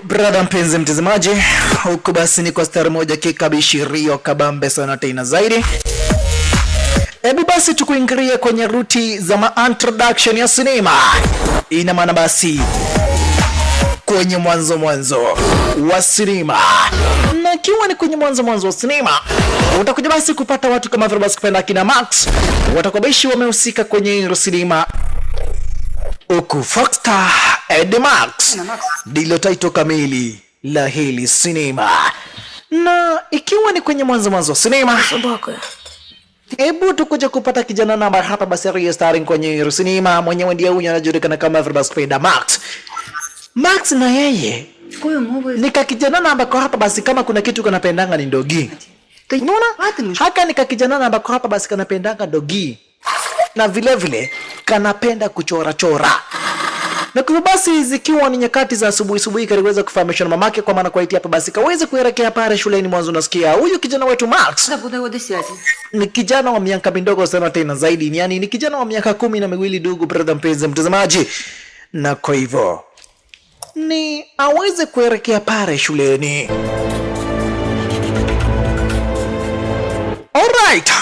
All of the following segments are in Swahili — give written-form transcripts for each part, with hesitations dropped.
Brother mpenzi mtazamaji, huku basi ni kwa star moja kikabishirio kabambe sana tena zaidi. Hebu basi tukuingirie kwenye ruti za ma-introduction ya sinema. Ina maana basi kwenye mwanzo wa sinema. Na kiwa ni kwenye mwanzo wa sinema, utakuja basi kupata watu kama vile basi kupenda kina Max. Watakubashi wamehusika kwenye sinema. Uku Foxstar Edmax ndilo title kamili la hili sinema. Na ikiwa ni kwenye mwanzo wa sinema, hebu tukuja kupata kijana namba hapa basi ria starring kwenye sinema. Mwenyewe ndiye huyu anajulikana kama Verbas Peda Max. Max na yeye nika kijana namba kwa hapa basi kama kuna kitu kanapendanga ni dogi. Unaona? Haka nika kijana namba kwa hapa basi kanapendanga dogi. Na vile kanapenda kuchora. Na kwa basi zikiwa ni nyakati za asubuhi kaliweza kufahamisha na mamake kwa maana kwa iti hapa basi kaweze kuelekea pale shuleni. Mwanzo nasikia huyu kijana wetu Max ni kijana wa miaka midogo sana tena zaidi, yani ni kijana wa miaka 12 ndugu brother mpenzi mtazamaji. Na kwa hivyo ni aweze kuelekea pale shuleni. Alright,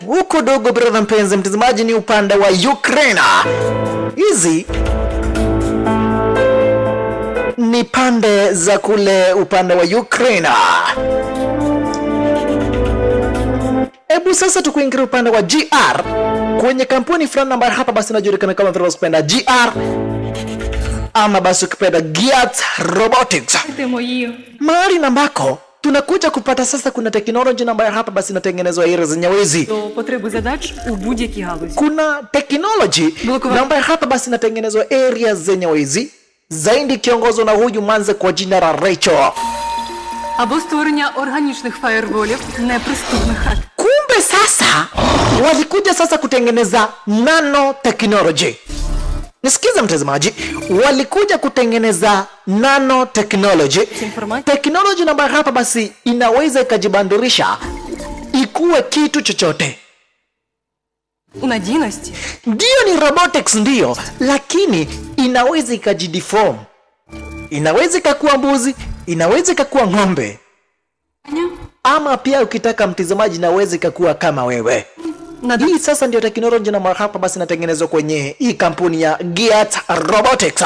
huko dogo brother mpenzi mtazamaji ni upande wa Ukraine. Hizi ni pande za kule upande wa Ukraine. Hebu sasa tukuingia upande wa GR kwenye kampuni fulani ambayo hapa basi inajulikana kama vile kupenda GR ama basi kupenda Giat Robotics. Mahali nambako tunakuja kupata sasa kuna teknolojia ambayo hapa basi inatengenezwa area zenye wezi. Kuna teknolojia ambayo hapa basi inatengenezwa area zenye wezi. Zaidi kiongozwa na huyu manze kwa jina la Rachel. Або створення органічних фаєрволів, неприступних хакерів. Kumbe sasa walikuja sasa kutengeneza nanotechnology. Nisikiza mtazamaji, walikuja kutengeneza nanotechnology. Technology ambayo hapa basi inaweza ikajibandirisha ikuwe kitu chochote. Unadійності. Ndio ni robotics ndio, lakini inaweza ikajideform. Inaweza ikakuwa mbuzi, inaweza ikakuwa ng'ombe. Ama pia ukitaka mtazamaji inaweza ikakuwa kama wewe. Hii sasa ndio teknolojia na hapa basi inatengenezwa kwenye hii kampuni ya Giat Robotics.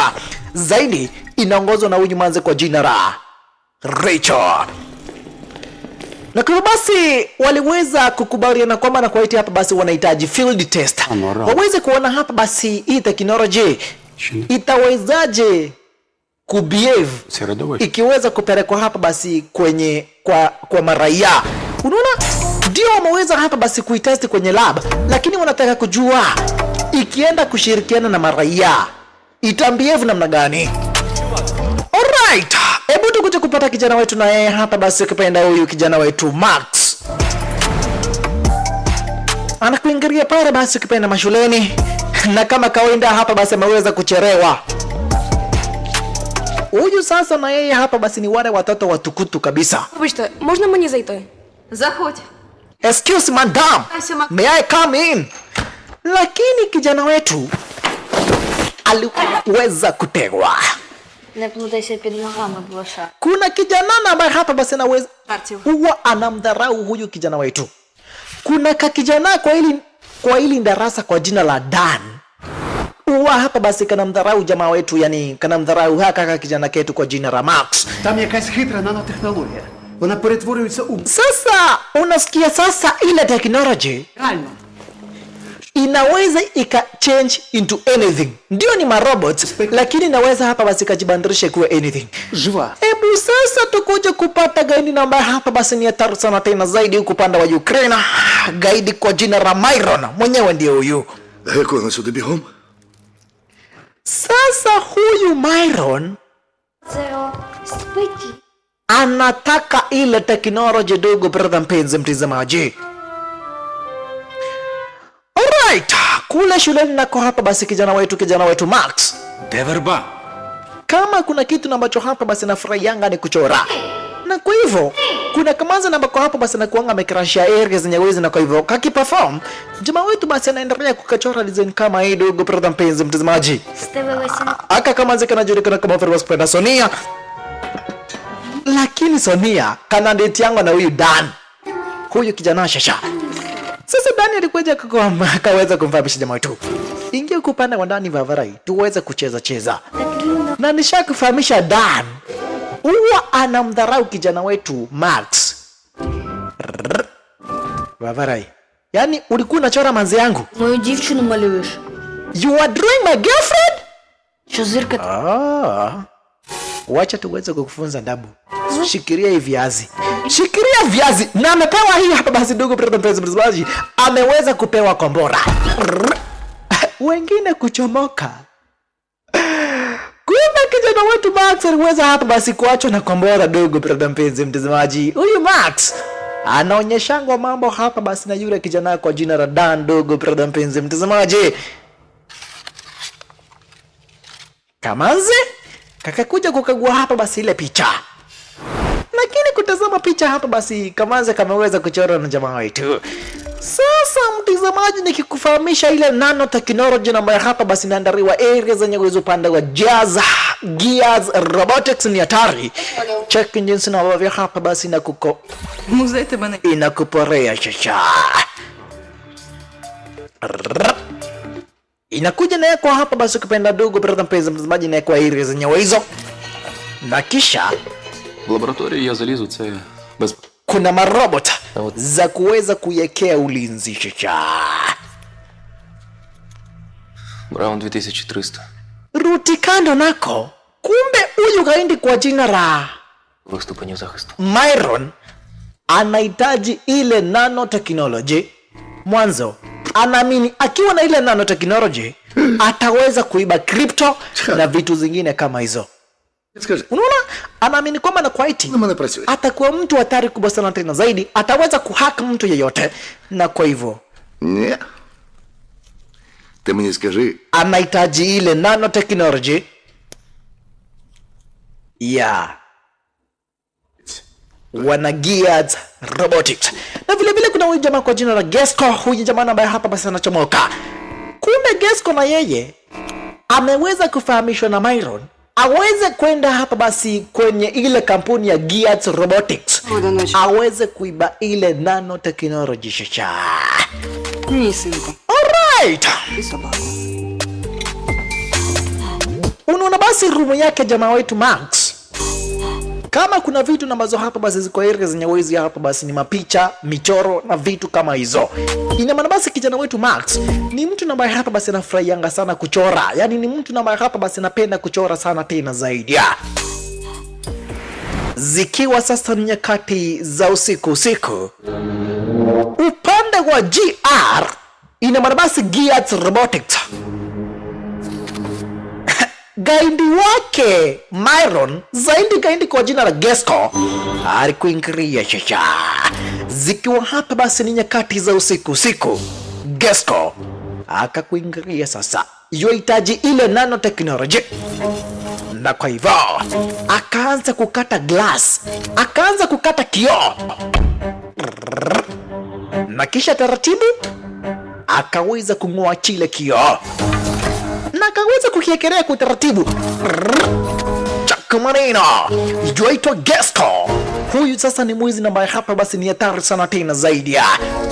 Zaidi inaongozwa na huyu manze kwa jina la Rachel. Na kwa basi waliweza kukubaliana kwamba na kwa iti hapa basi wanahitaji field test. Waweze kuona hapa basi hii teknolojia itawezaje kubehave ikiweza kupelekwa hapa basi kwenye kwa maraia. Unaona? Ndio wameweza hapa basi kuitest kwenye lab, lakini wanataka kujua ikienda kushirikiana na maraia itambehave namna gani. Alright, hebu tukuje kupata kijana wetu na yeye hapa basi ukipenda huyu kijana wetu Max. Anakuingiria pale basi ukipenda mashuleni na kama kawaida hapa basi ameweza kucherewa. Huyu sasa na yeye hapa basi ni wale watoto watukutu kabisa. Вибачте, можна мені зайти? Заходь. Excuse madam, may I come in? Lakini kijana wetu aliweza kutegwa. Не плутайся під ногами, блоша. Kuna kijana ambaye hapa basi anaweza huwa anamdharau huyu kijana wetu. Kuna kakijana kwa hili darasa kwa jina la Dan. Huwa hapa basi kanamdharau jamaa wetu, yani kanamdharau haka kijana ketu kwa jina la Max. Там якась хитра нанотехнологія. Вона перетворюється у Sasa unasikia sasa ile technology реально. inaweza change into anything. Ndio ni marobots, lakini inaweza hapa basi kajibandirisha kuwa anything. Жива. Hebu sasa tukuje kupata gaidi namba hapa basi ni hatari sana tena zaidi huko upande wa Ukraine. Gaidi kwa jina la Myron. Mwenyewe ndio huyu. Як вона сюди бігом? Sasa huyu Myron Це спиті. anataka ile teknolojia dogo brother mpenzi mtazamaji. Alright, kule shuleni nako hapa basi kijana wetu Max. Де Kama kuna kitu ambacho hapa basi nafurahianga ni kuchora. Na kwa hivyo kuna kamanza namba kwa hapa basi nakuanga amekrashia area zenye wezi, na kwa hivyo kakiperform jamaa wetu basi anaendelea kukachora design kama hii dogo brother mpenzi mtazamaji. Стивилися. Aka kamanza kanajulikana kama Verbas Peda Sonia. Lakini Sonia kana date yangu na huyu Dan. Huyu kijana Shasha. Sasa Dani alikuja akaweza kumfahamisha jamaa wetu. Ingia kupanda wa ndani Vavarai tuweze kucheza. Na nishakufahamisha Dan. Huwa anamdharau kijana wetu Max. Vavarai. Yaani ulikuwa unachora manzi yangu? Мою дівчину малюєш. You are drawing my girlfriend? Що зирка? Wacha tuweze kukufunza ndabu. Shikiria hivi viazi. Shikiria viazi. Na amepewa hii hapa basi ndugu mpenzi mtazamaji. Ameweza kupewa kombora. Wengine kuchomoka. Kumbe kijana wetu Max aliweza hapa basi kuachwa na kombora ndugu mpenzi mtazamaji. Huyu Max anaonyeshangwa mambo hapa basi na yule kijana kwa jina la Dan ndugu mpenzi mtazamaji. Kamanzi kakakuja kukagua hapa basi ile picha. Lakini kutazama picha hapa basi Kamanzi kameweza kuchora na jamaa wetu. Sasa mtazamaji nikikufahamisha ile nanotechnology ambayo hapa basi inaandaliwa area zenye uwezo upande wa Gears Robotics ni hatari. Check jinsi na wavyo hapa basi na Музей тебе не... inakuporea shasha. Inakuja na kwa hapa basi kupenda dogo mpenzi mtazamaji na kwa area zenye hizo. Na kisha В лабораторію я залізу, це без... kuna marobot za kuweza kuiwekea ulinzi shasha. Браун 2300. Ruti kando nako. Kumbe huyu kaindi kwa jina la Ступенів захисту. Myron anahitaji ile nanotechnology. Mwanzo anaamini akiwa na ile nanotechnology ataweza kuiba crypto na vitu zingine kama hizo. Скажи, Unaona? Anaamini kwamba na kwa IT на мене працює. atakuwa mtu hatari kubwa sana tena zaidi, ataweza kuhack mtu yeyote, na kwa hivyo Ні. Ти мені скажи, anahitaji ile nanotechnology ya wana Gears Robotics. Na vile vile kuna huyu jamaa kwa jina la Gesco, huyu jamaa ambaye hapa basi anachomoka. Kumbe Gesco na yeye ameweza kufahamishwa na Myron aweze kwenda hapa basi kwenye ile kampuni ya Gears Robotics. Aweze kuiba ile nanotechnology shasha. Ні, синку. Alright. І собаку. Unaona basi rumu yake jamaa wetu Max. Kama kuna vitu ambazo hapa basi ziko area zenye wezi hapa basi ni mapicha, michoro na vitu kama hizo. Ina maana basi kijana wetu Max ni mtu ambaye hapa basi anafurahianga sana kuchora. Yaani ni mtu ambaye hapa basi anapenda kuchora sana tena zaidi. Zikiwa sasa ni nyakati za usiku. Upande wa GR ina maana basi Gears Robotics. Gaindi wake Myron zaidi gaindi kwa jina la Gesco alikuingiria shasha. Zikiwa hapa basi ni nyakati za usiku. Gesco akakuingiria sasa. Yohitaji ile nanotechnology. Na kwa hivyo akaanza kukata glass, akaanza kukata kioo. Na kisha taratibu akaweza kung'oa chile kioo. Na akaweza kukiekelea kwa utaratibu. Chakamanina yuaitwa Gesco. Huyu sasa ni mwizi ambaye hapa basi ni hatari sana tena zaidi.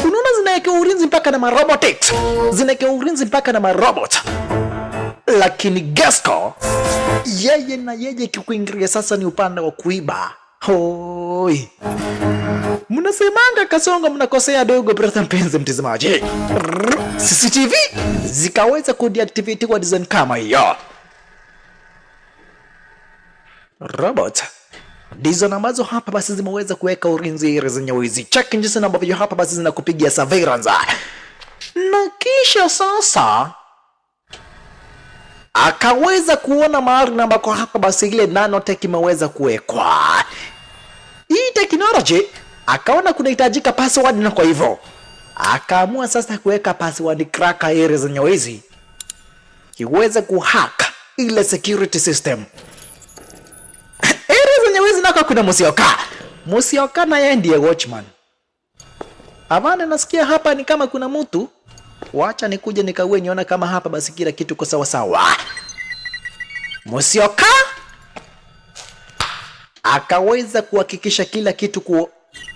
Unaona zinawekewa ulinzi mpaka na marobotics. Zinawekewa ulinzi mpaka na marobot. Lakini Gesco yeye kikuingiria sasa ni upande wa kuiba. Hoi. Mnasemanga Kasongo mnakosea dogo brother mpenzi mtazamaji. CCTV zikaweza kudeactivate kwa design kama hiyo. Robot ndizo ambazo hapa basi zimeweza kuweka ulinzi zenye wizi. Check jinsi ambavyo hapa basi zinakupigia surveillance. Na kisha sasa akaweza kuona mahali ambako hapa basi ile nanotech imeweza kuwekwa. Hii technology akaona kunahitajika password, na kwa hivyo akaamua sasa kuweka password cracker area zenye wizi iweze kuhack ile security system. Area zenye wizi nako kuna Musioka na yeye ndiye watchman. Avane nasikia hapa ni kama kuna mtu. Wacha nikuje nikaue niona kama hapa basi kila kitu kwa sawa sawa. Musioka akaweza kuhakikisha kila kitu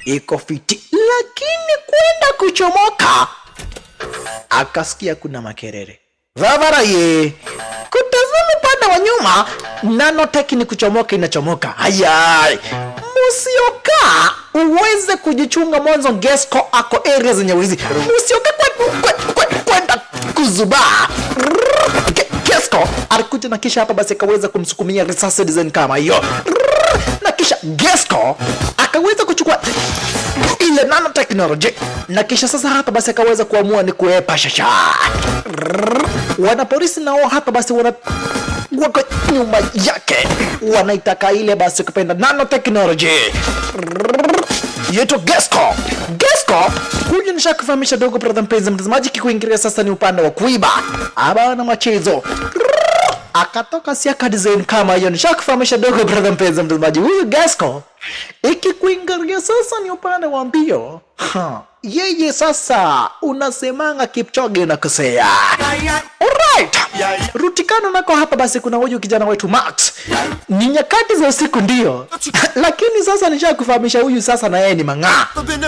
iko fiti, lakini kwenda kuchomoka akasikia kuna makerere. Vavaraye kutazama upande wa nyuma, nanotech ni kuchomoka inachomoka. Hayai, musioka uweze kujichunga mwanzo. Gesco ako area zenye wizi, musioka kwenda kuzubaa. Gesco alikuja na kisha hapa basi akaweza kumsukumia risasi design kama hiyo, na kisha Gesco akaweza kuchukua ile nanotechnology, na kisha sasa hapa basi akaweza kuamua ni kuepa shasha. Wanapolisi nao hapa basi wako nyuma yake, wanaitaka ile basi kupenda nanotechnology yeto Gesco. Gesco huyu nishakufahamisha dogo brother mpenzi mtazamaji, kikuingilia sasa ni upande wa kuiba abana machezo. Akatoka siaka design kama hiyo, nishakufahamisha dogo brother mpenzi mtazamaji. Huyu Gesco ikikuingilia sasa ni upande wa mbio. Yeye sasa unasemanga Kipchoge na kusea. Alright, Rutikano nako hapa basi kuna huyu kijana wetu Max. Ni nyakati za usiku ndio, lakini sasa nishakufahamisha huyu sasa na yeye ni mang'aa.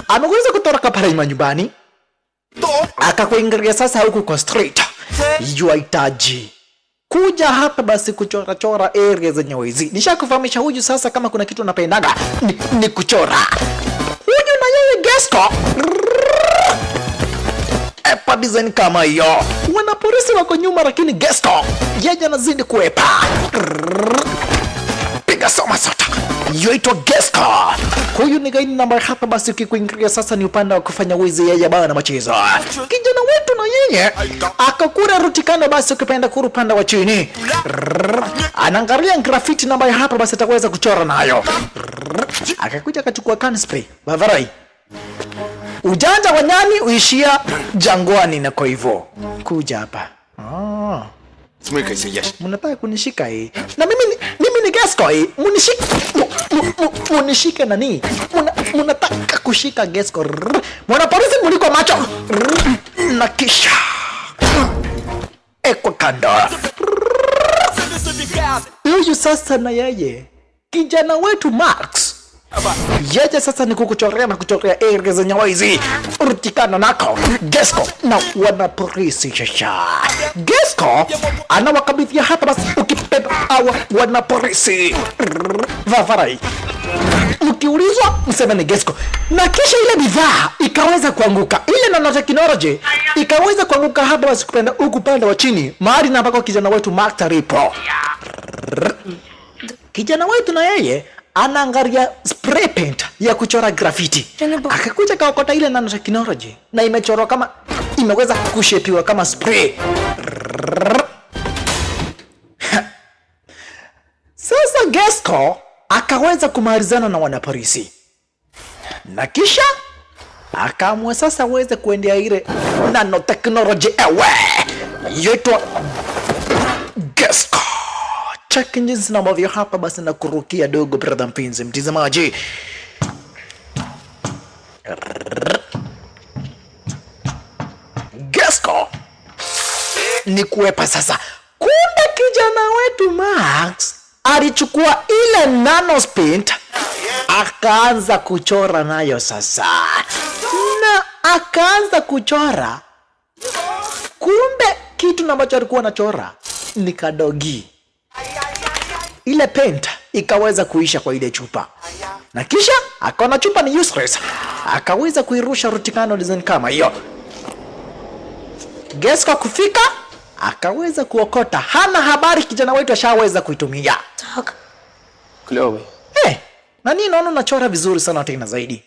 Ameweza kutoroka pale nyumbani, akakuingilia sasa huku kwa street. Yuahitaji kuja hapa basi kuchora area zenye wizi. Nishakufahamisha huyu sasa kama kuna kitu unapendaga ni kuchora. Huyu na yeye Gesco epa design kama hiyo. Wanapolisi wako nyuma, lakini Gesco yeye anazidi kuepa. Piga soma sota. Yoito Gesco. Huyu ni gaini namba hapa basi ukikuingilia sasa ni upande wa kufanya wizi yeye bana machezo. Kijana wetu na yeye akakura Rutikano basi ukipenda kurupanda wa chini. Anaangalia graffiti namba hapa basi ataweza kuchora nayo. Akakuja akachukua can spray. Bavarai. Ujanja wa nyani uishia jangwani, na kwa hivyo kuja hapa. Mnataka kunishika hii? Na mimi ni Gesco hii. Munishike nani? Mnataka kushika Gesco. Mwanapolisi mliko macho. Na kisha eko kando. Huyu sasa na yeye kijana wetu Max, yeye sasa ni kukuchorea na kuchorea area zenye wizi. Rutikano nako Gesco na wanapolisi shasha. Gesco anawakabidhia hapa basi ukipenda hawa wanapolisi. Vavarai, mkiulizwa mseme ni Gesco. Na kisha ile bidhaa ikaweza kuanguka, ile nanotechnology ikaweza kuanguka hapa basi kupenda huku pande wa chini, mahali na ambako kijana wetu Max alipo. Kijana wetu na yeye anaangalia spray paint ya kuchora graffiti. Akakuja kaokota ile nanotechnology na imechorwa kama imeweza kushepiwa kama spray. Sasa Gesco akaweza kumalizana na wanapolisi, na kisha akaamua sasa aweze kuendea ile nanotechnology ewe yeto Gesco. Check engines na mavyo hapa basi na kurukia dogo brother mpenzi mtazamaji. Gesco ni kuepa sasa. Kumbe kijana wetu Max alichukua ile nano paint akaanza kuchora nayo sasa, na akaanza kuchora. Kumbe kitu ambacho alikuwa anachora ni kadogi. Ile paint ikaweza kuisha kwa ile chupa, na kisha akaona chupa ni useless, akaweza kuirusha Rutikano design kama hiyo. Gesco kufika akaweza kuokota, hana habari kijana wetu ashaweza kuitumia. Кльовий. Na nini naona unachora vizuri sana tena zaidi.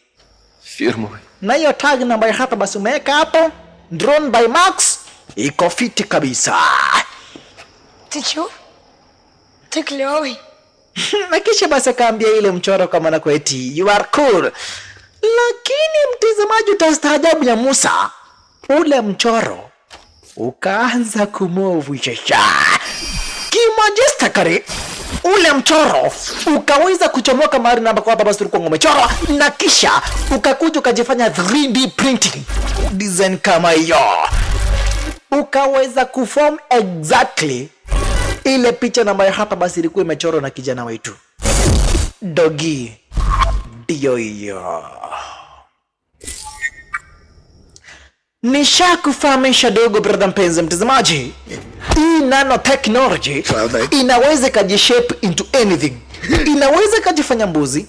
Фірмовий. Na hiyo tag namba ya hapa basi umeweka hapo, drawn by Max, iko fiti kabisa. Ты чё? Ты клёвый. Na kisha basi akaambia ile mchoro kama na kweti you are cool. Lakini mtazamaji utastaajabu ya Musa, ule mchoro ukaanza kumove shasha kimajestakari. Ule mchoro ukaweza kuchomoka mahali na ambako hapa basi tulikuwa umechora, na kisha ukakuja ukajifanya 3D printing design kama hiyo, ukaweza kuform exactly ile picha ambayo hapa basi ilikuwa imechorwa na kijana wetu. dogi ndio hiyo. Nishakufahamisha dogo brother mpenzi mtazamaji, hii nanotechnology inaweza kujishape into anything. Inaweza kujifanya mbuzi,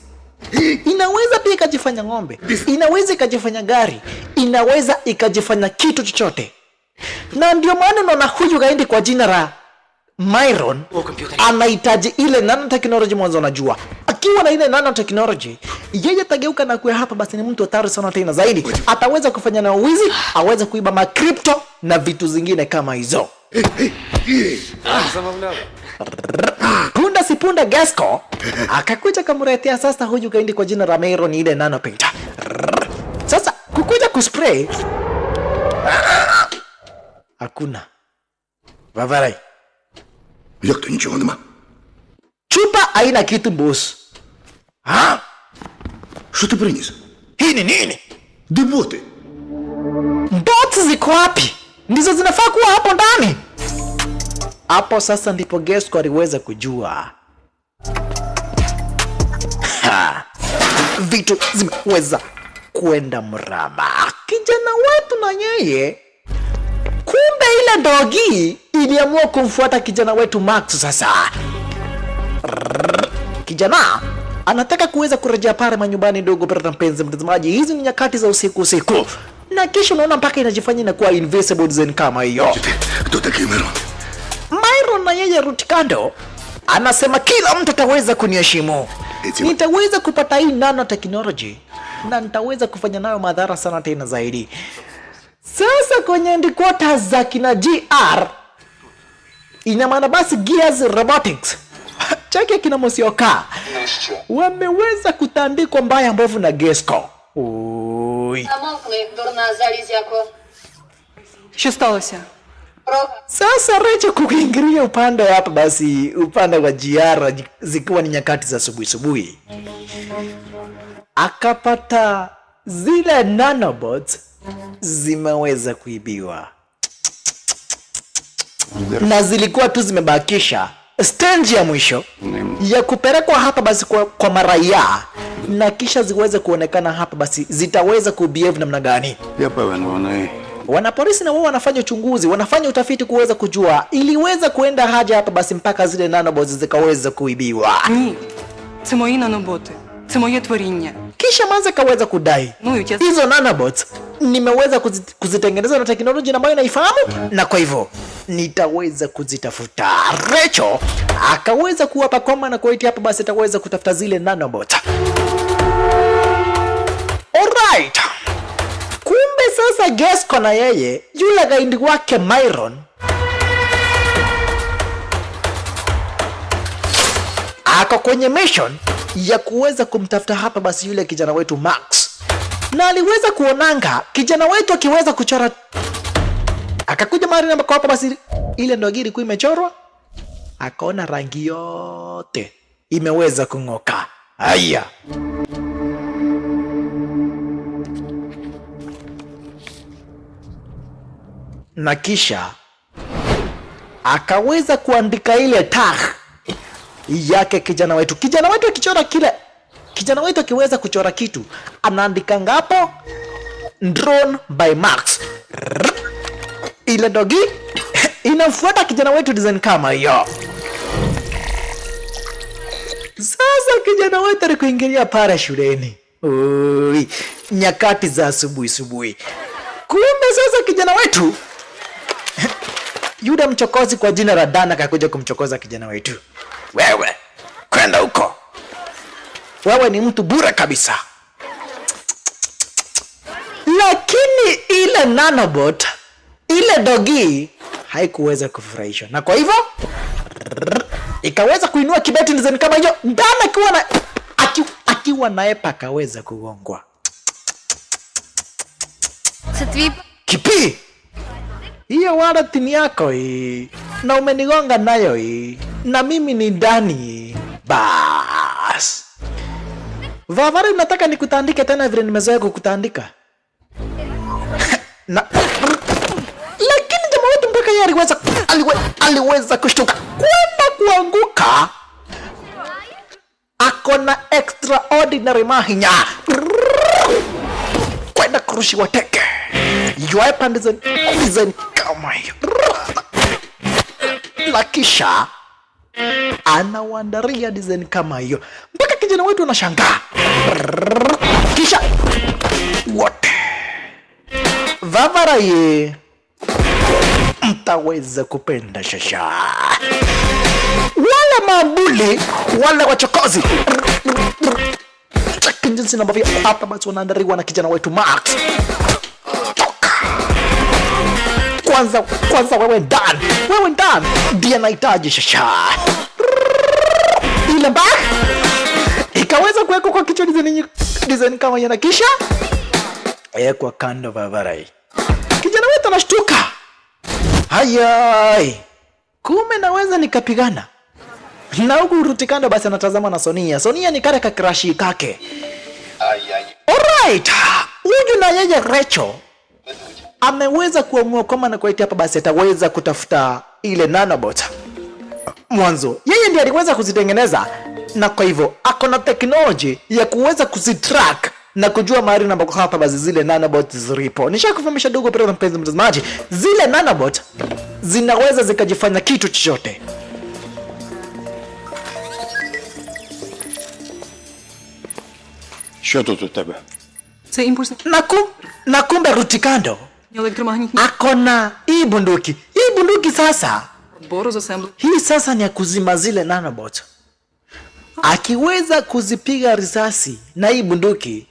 inaweza pia ikajifanya ng'ombe, inaweza ikajifanya gari, inaweza ikajifanya kitu chochote. Na ndio maana naona huyu gaindi kwa jina la Myron anahitaji ile nanotechnology. Mwanzo unajua akiwa na ile nanotechnology yeye atageuka na kuwa hapa basi ni mtu hatari sana tena zaidi. Ataweza kufanya na wizi, aweza kuiba ma crypto na vitu zingine kama hizo. Punda si punda Gasco akakuja kamretea sasa huyu gaindi kwa jina la Myron ile nanopita. Sasa kukuja kuspray hakuna. Vavarai. Як то нічого нема? Chupa haina kitu boss. Ha? Що ти приніс? Hii ni nini? Де боти? Bots ziko wapi? Ndizo zinafaa kuwa hapo ndani. Hapo sasa ndipo Gasco aliweza kujua. Ha. Vitu zimeweza kwenda mrama. Kijana wetu na yeye kumbe ile dogi iliamua kumfuata kijana wetu Max sasa. Kijana anataka kuweza kurejea pale manyumbani dogo brother mpenzi mtazamaji. Hizi ni nyakati za usiku. Na kisha unaona mpaka inajifanya inakuwa invisible zen kama hiyo. Хто такий Мирон? Myron na yeye Rutikando anasema kila mtu ataweza kuniheshimu. Nitaweza kupata hii nanotechnology na nitaweza kufanya nayo madhara sana tena zaidi. Sasa kwenye headquarters za kina GR ina maana basi Gears Robotics chake kina Mosioka wameweza kutandikwa mbaya mbovu na Gasco. Ой. Замовкни, дурна залізяко. Що сталося? Sasa Recho kuingilia upande hapa basi upande wa GR zikiwa ni nyakati za subuhi. Akapata zile nanobots zimeweza kuibiwa. Na zilikuwa tu zimebakisha stage ya mwisho ya kupelekwa hapa basi kwa maraia na kisha ziweze kuonekana hapa basi zitaweza kubehave namna gani. Я певен, вони... Wanapolisi na wao wanafanya uchunguzi, wanafanya utafiti kuweza kujua iliweza kuenda haja hapa basi mpaka zile nanobots zikaweza kuibiwa. Ні. Це мої наноботи. Це моє творіння. Kisha Manze kaweza kudai hizo nanobots nimeweza kuzitengeneza na teknolojia ambayo naifahamu, na kwa hivyo nitaweza kuzitafuta. Recho akaweza kuwapa kwamba na kuitia hapa basi ataweza kutafuta zile nanobots. Alright. Kumbe sasa Gasco na yeye yule gaindi wake Myron ako kwenye mission ya kuweza kumtafuta hapa basi yule kijana wetu Max. Na aliweza kuonanga kijana wetu akiweza kuchora. Akakuja mahali ambako hapa basi ile ndogiri kwa imechorwa. Akaona rangi yote imeweza kung'oka. Haya. Na kisha akaweza kuandika ile tag yake kijana wetu. Kijana wetu akichora kile, kijana wetu akiweza kuchora kitu anaandika ngapo drawn by Max. Ile dogi inafuata kijana wetu design kama hiyo. Sasa kijana wetu alikuingilia pale shuleni. Oi, nyakati za asubuhi. Kumbe sasa kijana wetu Yuda mchokozi kwa jina la Dana akakuja kumchokoza kijana wetu. Wewe kwenda huko, wewe ni mtu bure kabisa. Lakini ile nanobot, ile dogi haikuweza kufurahisha, na kwa hivyo ikaweza kuinua kibeti ndizani kama hiyo. Dana akiwa naye pakaweza kugongwa. Kipi? Hiyo wallet ni yako hii. Na umenigonga nayo hii. Na mimi ni Dani. Bas. Vavari unataka nikutandike tena vile nimezoea kukutandika? Na lakini jamaa wetu mpaka yeye aliweza kushtuka kwenda kuanguka. akona extraordinary mahinya kwenda kurushiwa teke yue pande design kama hiyo, na kisha anawandaria design kama hiyo mpaka kijana wetu anashangaa. Kisha wote Vavarai mtaweza kupenda shasha. Wale mabuli, wale wachokozi, chaki jinsi na mbavia hapa basi wanaandaliwa na kijana wetu Max. Toka kwanza wewe ndani ndiye anahitaji shasha. Ile bag ikaweza kuwekwa kwa kichwa design kama yana, kisha kwa kando Vavarai. Kijana wetu anashtuka. Hayai, kume naweza nikapigana na huku Rutikando basi anatazama na Sonia ni kare kakrashi kake. Alright, huyu na yeye Rachel ameweza kuamua kama na kuitia hapa basi ataweza kutafuta ile nanobot. Mwanzo yeye ndiye aliweza kuzitengeneza, na kwa hivyo akona technology ya kuweza kuzitrack na kujua mahali ambako hapa basi zile nanobot zilipo. Nishakufahamisha dogo pale mpenzi mtazamaji, zile nanobot zinaweza zikajifanya kitu chochote. Що тут у тебе? Це імпульсне Na kumbe Rutikando електромагнітні akona hii bunduki. Hii bunduki sasa, бору з асемблі. hii sasa ni ya kuzima zile nanobot. Akiweza kuzipiga risasi na hii bunduki,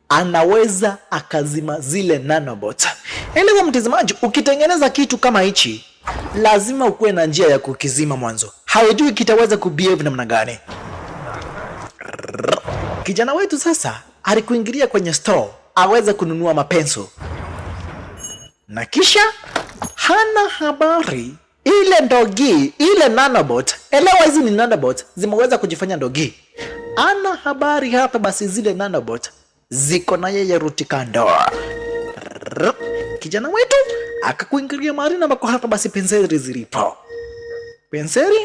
anaweza akazima zile nanobot. Elewa mtazamaji, ukitengeneza kitu kama hichi lazima ukuwe na njia ya kukizima mwanzo. Haujui kitaweza kubehave namna gani. Kijana wetu sasa alikuingilia kwenye store aweze kununua mapenso, na kisha hana habari ile ndogi, ile nanobot. Elewa hizi ni nanobot zimeweza kujifanya ndogi. Ana habari hapa basi zile nanobot ziko na yeye Rutikando. Kijana wetu akakuingilia mahali na bako hapa basi penseri zilipo. Penseri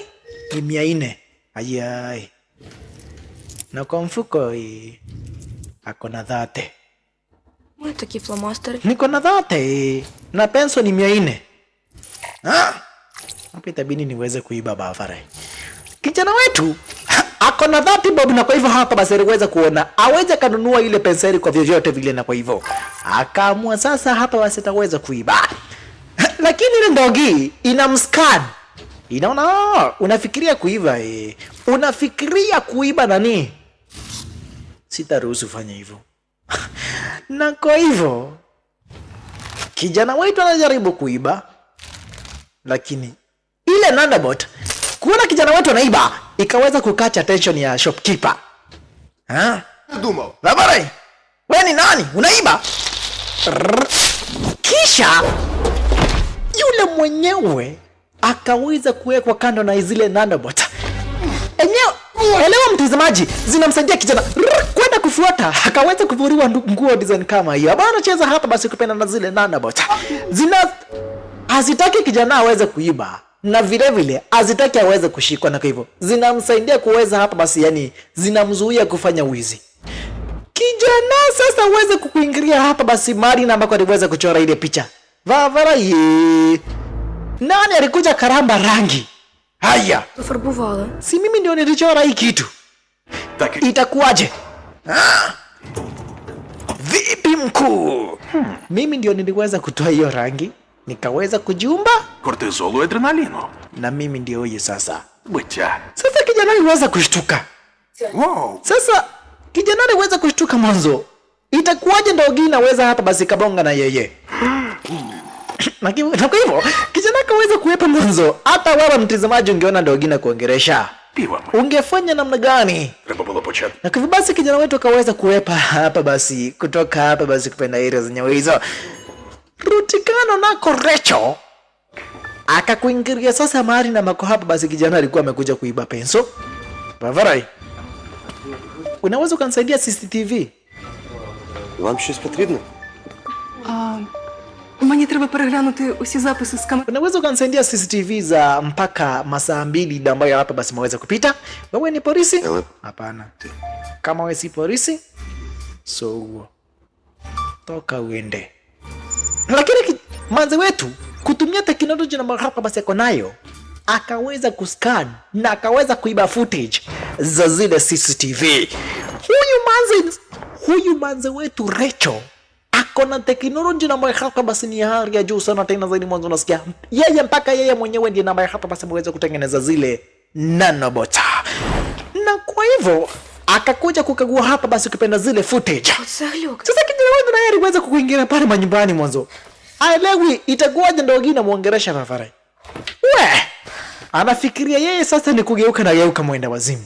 ni 400. Ayai. Na kwa mfuko ako na 30. Ой, такі фломастери. Niko na 30 na penso ni 400. Hapa itabidi niweze kuiba Vavarai. Kijana wetu ako na 30 bob, na kwa hivyo hapa basi aliweza kuona aweze kanunua ile penseli kwa vyovyote vile, na kwa hivyo akaamua sasa hapa basi ataweza kuiba. Lakini ile ndogi inamscan. Inaona unafikiria kuiba unafikiria kuiba nani? Sitaruhusu fanya hivyo. Na kwa hivyo kijana wetu anajaribu kuiba, lakini ile nanobot kuona kijana wetu anaiba ikaweza kukatch attention ya shopkeeper. Думав. Vavarai, wewe ni nani? Unaiba? Kisha yule mwenyewe akaweza kuwekwa kando na zile nanobot. Elewa mtazamaji, zinamsaidia kijana kwenda kufuata, akaweza kuvuriwa nguo design kama hiyo. Bwana anacheza hapa basi kupenda na zile nanobot. Hazitaki kijana aweze kuiba, na vile vile hazitaki aweze kushikwa, na kwa hivyo zinamsaidia kuweza hapa basi, yani zinamzuia kufanya wizi. Kijana sasa uweze kukuingilia hapa basi mali na ambako aliweza kuchora ile picha. Vavarai. Nani alikuja karamba rangi? Haya. Пофарбували. Si mimi ndio nilichora hii kitu. Itakuwaje? Vipi mkuu? Mimi ndio niliweza kutoa hiyo rangi, nikaweza kujiumba, Кортизолу, адреналіну. na mimi ndio huyu sasa. Биття. Sasa kijana aliweza kushtuka. Воу. Sasa kijana aliweza kushtuka mwanzo. Itakuwaje ndogi inaweza hapa basi kabonga na yeye? Na kwa hivyo kijana akaweza kuwepa mwanzo. Hata wewe mtazamaji ungeona ndogi na kuongeresha, Півами. ungefanya namna gani? Треба було почати. Na kwa hivyo basi kijana wetu akaweza kuwepa hapa basi, kutoka hapa basi kupenda area zenyewe hizo. Rutikano nako Rachel akakuingilia sasa mahali na mako hapa basi kijana alikuwa amekuja kuiba penso. Vavarai, unaweza kunisaidia CCTV? Вам щось потрібно? Мені Мені треба переглянути усі записи з камер. Unaweza ukanisaidia CCTV za mpaka masaa 2 ambayo hapa basi maweza kupita? Wewe ni polisi? Hapana. Kama wewe si polisi, so toka uende. Lakini manze wetu kutumia teknolojia na hapa basi yako nayo, akaweza kuscan na akaweza kuiba footage za zile CCTV. Huyu manze wetu Rachel akona teknolojia na hapa basi ni hali ya juu sana, tena zaidi mwanzo unasikia yeye mpaka yeye mwenyewe ndiye na hapa basi ameweza kutengeneza zile nanobots. Na kwa hivyo akakuja kukagua hapa basi ukipenda zile footage. Sasa kijana wetu naye aliweza kukuingia pale manyumbani mwanzo. Aelewi itakuwaje ndio gina muongeresha Fafara. Anafikiria yeye sasa ni kugeuka na geuka mwenda wazimu.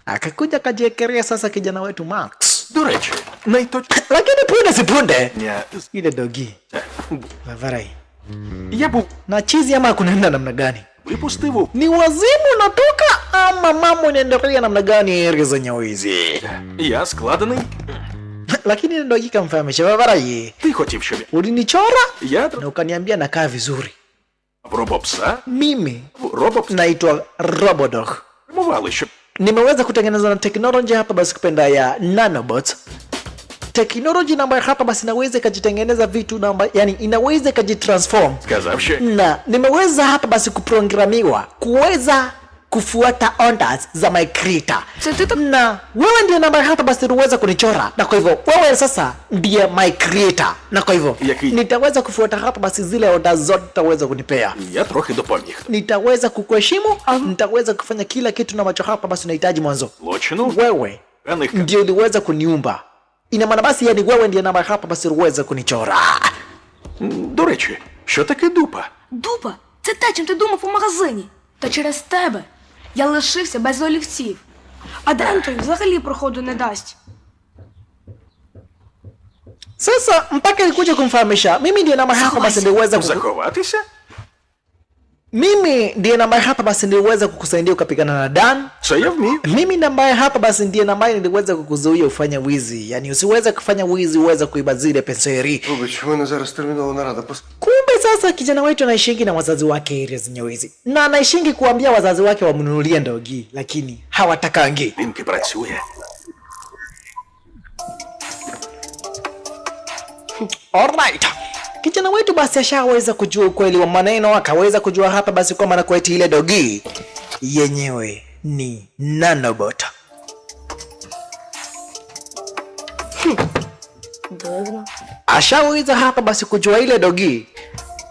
Akakuja kajiekelea sasa kijana wetu Max. До речі, Lakini punde si punde ile dogi Fafara. Я був Na chizi ama kunaenda namna gani? випустив. Ni wazimu unatoka ama mambo inaendelea namna gani area zenye hizi? Я складений. Lakini ndio dakika mfahamisha Fafara. Ти хотів, щоб Ulinichora я na ukaniambia nakaa vizuri. робопса. Mimi Робопс naitwa Robodog. формували, щоб Nimeweza kutengeneza na teknolojia hapa basi kupenda ya nanobots. Teknolojia ambayo hapa basi inaweza kujitengeneza vitu namba, yani inaweza kujitransform. сказав, що Na nimeweza hapa basi kuprogramiwa kuweza kufuata orders za my creator. Na wewe ndiye namba hapa basi uweza kunichora. Na kwa hivyo wewe sasa ndiye my creator. Na kwa hivyo nitaweza kufuata hapa basi zile orders zote utaweza kunipea. я трохи допоміг. Nitaweza kukuheshimu, nitaweza kufanya kila kitu na macho hapa basi unahitaji mwanzo. Злочину Wewe певних ndio uliweza kuniumba. Ina maana basi yani wewe ndiye namba hapa basi uweza kunichora. До речі, що таке дупа? Дупа, це те, чим ти думав у магазині. Та через тебе я лишився без олівців. А Дентой взагалі проходу не дасть. Sasa mpaka ilikuja kumfahamisha mimi ndiye namba hapa basi niliweza Заховатися? mimi ndiye namba hapa basi niliweza kukusaidia ukapigana na Dan. Це я вмію. Mimi namba hapa basi ndiye namba niliweza kukuzuia ufanye wizi. Yani usiweze kufanya wizi, uweze kuiba zile penseri. Вибач, у мене зараз термінова нарада. Kumbe sasa kijana wetu anaishingi na wazazi wake area zenye wizi. Na anaishingi kuambia wazazi wake wamnunulie ndogi, lakini hawatakangi. Він працює. Alright. Kijana wetu basi ashaweza kujua ukweli wa maneno, akaweza kujua hapa basi kwa maana kweti ile dogi yenyewe ni nanobot. Ashaweza hapa basi kujua ile dogi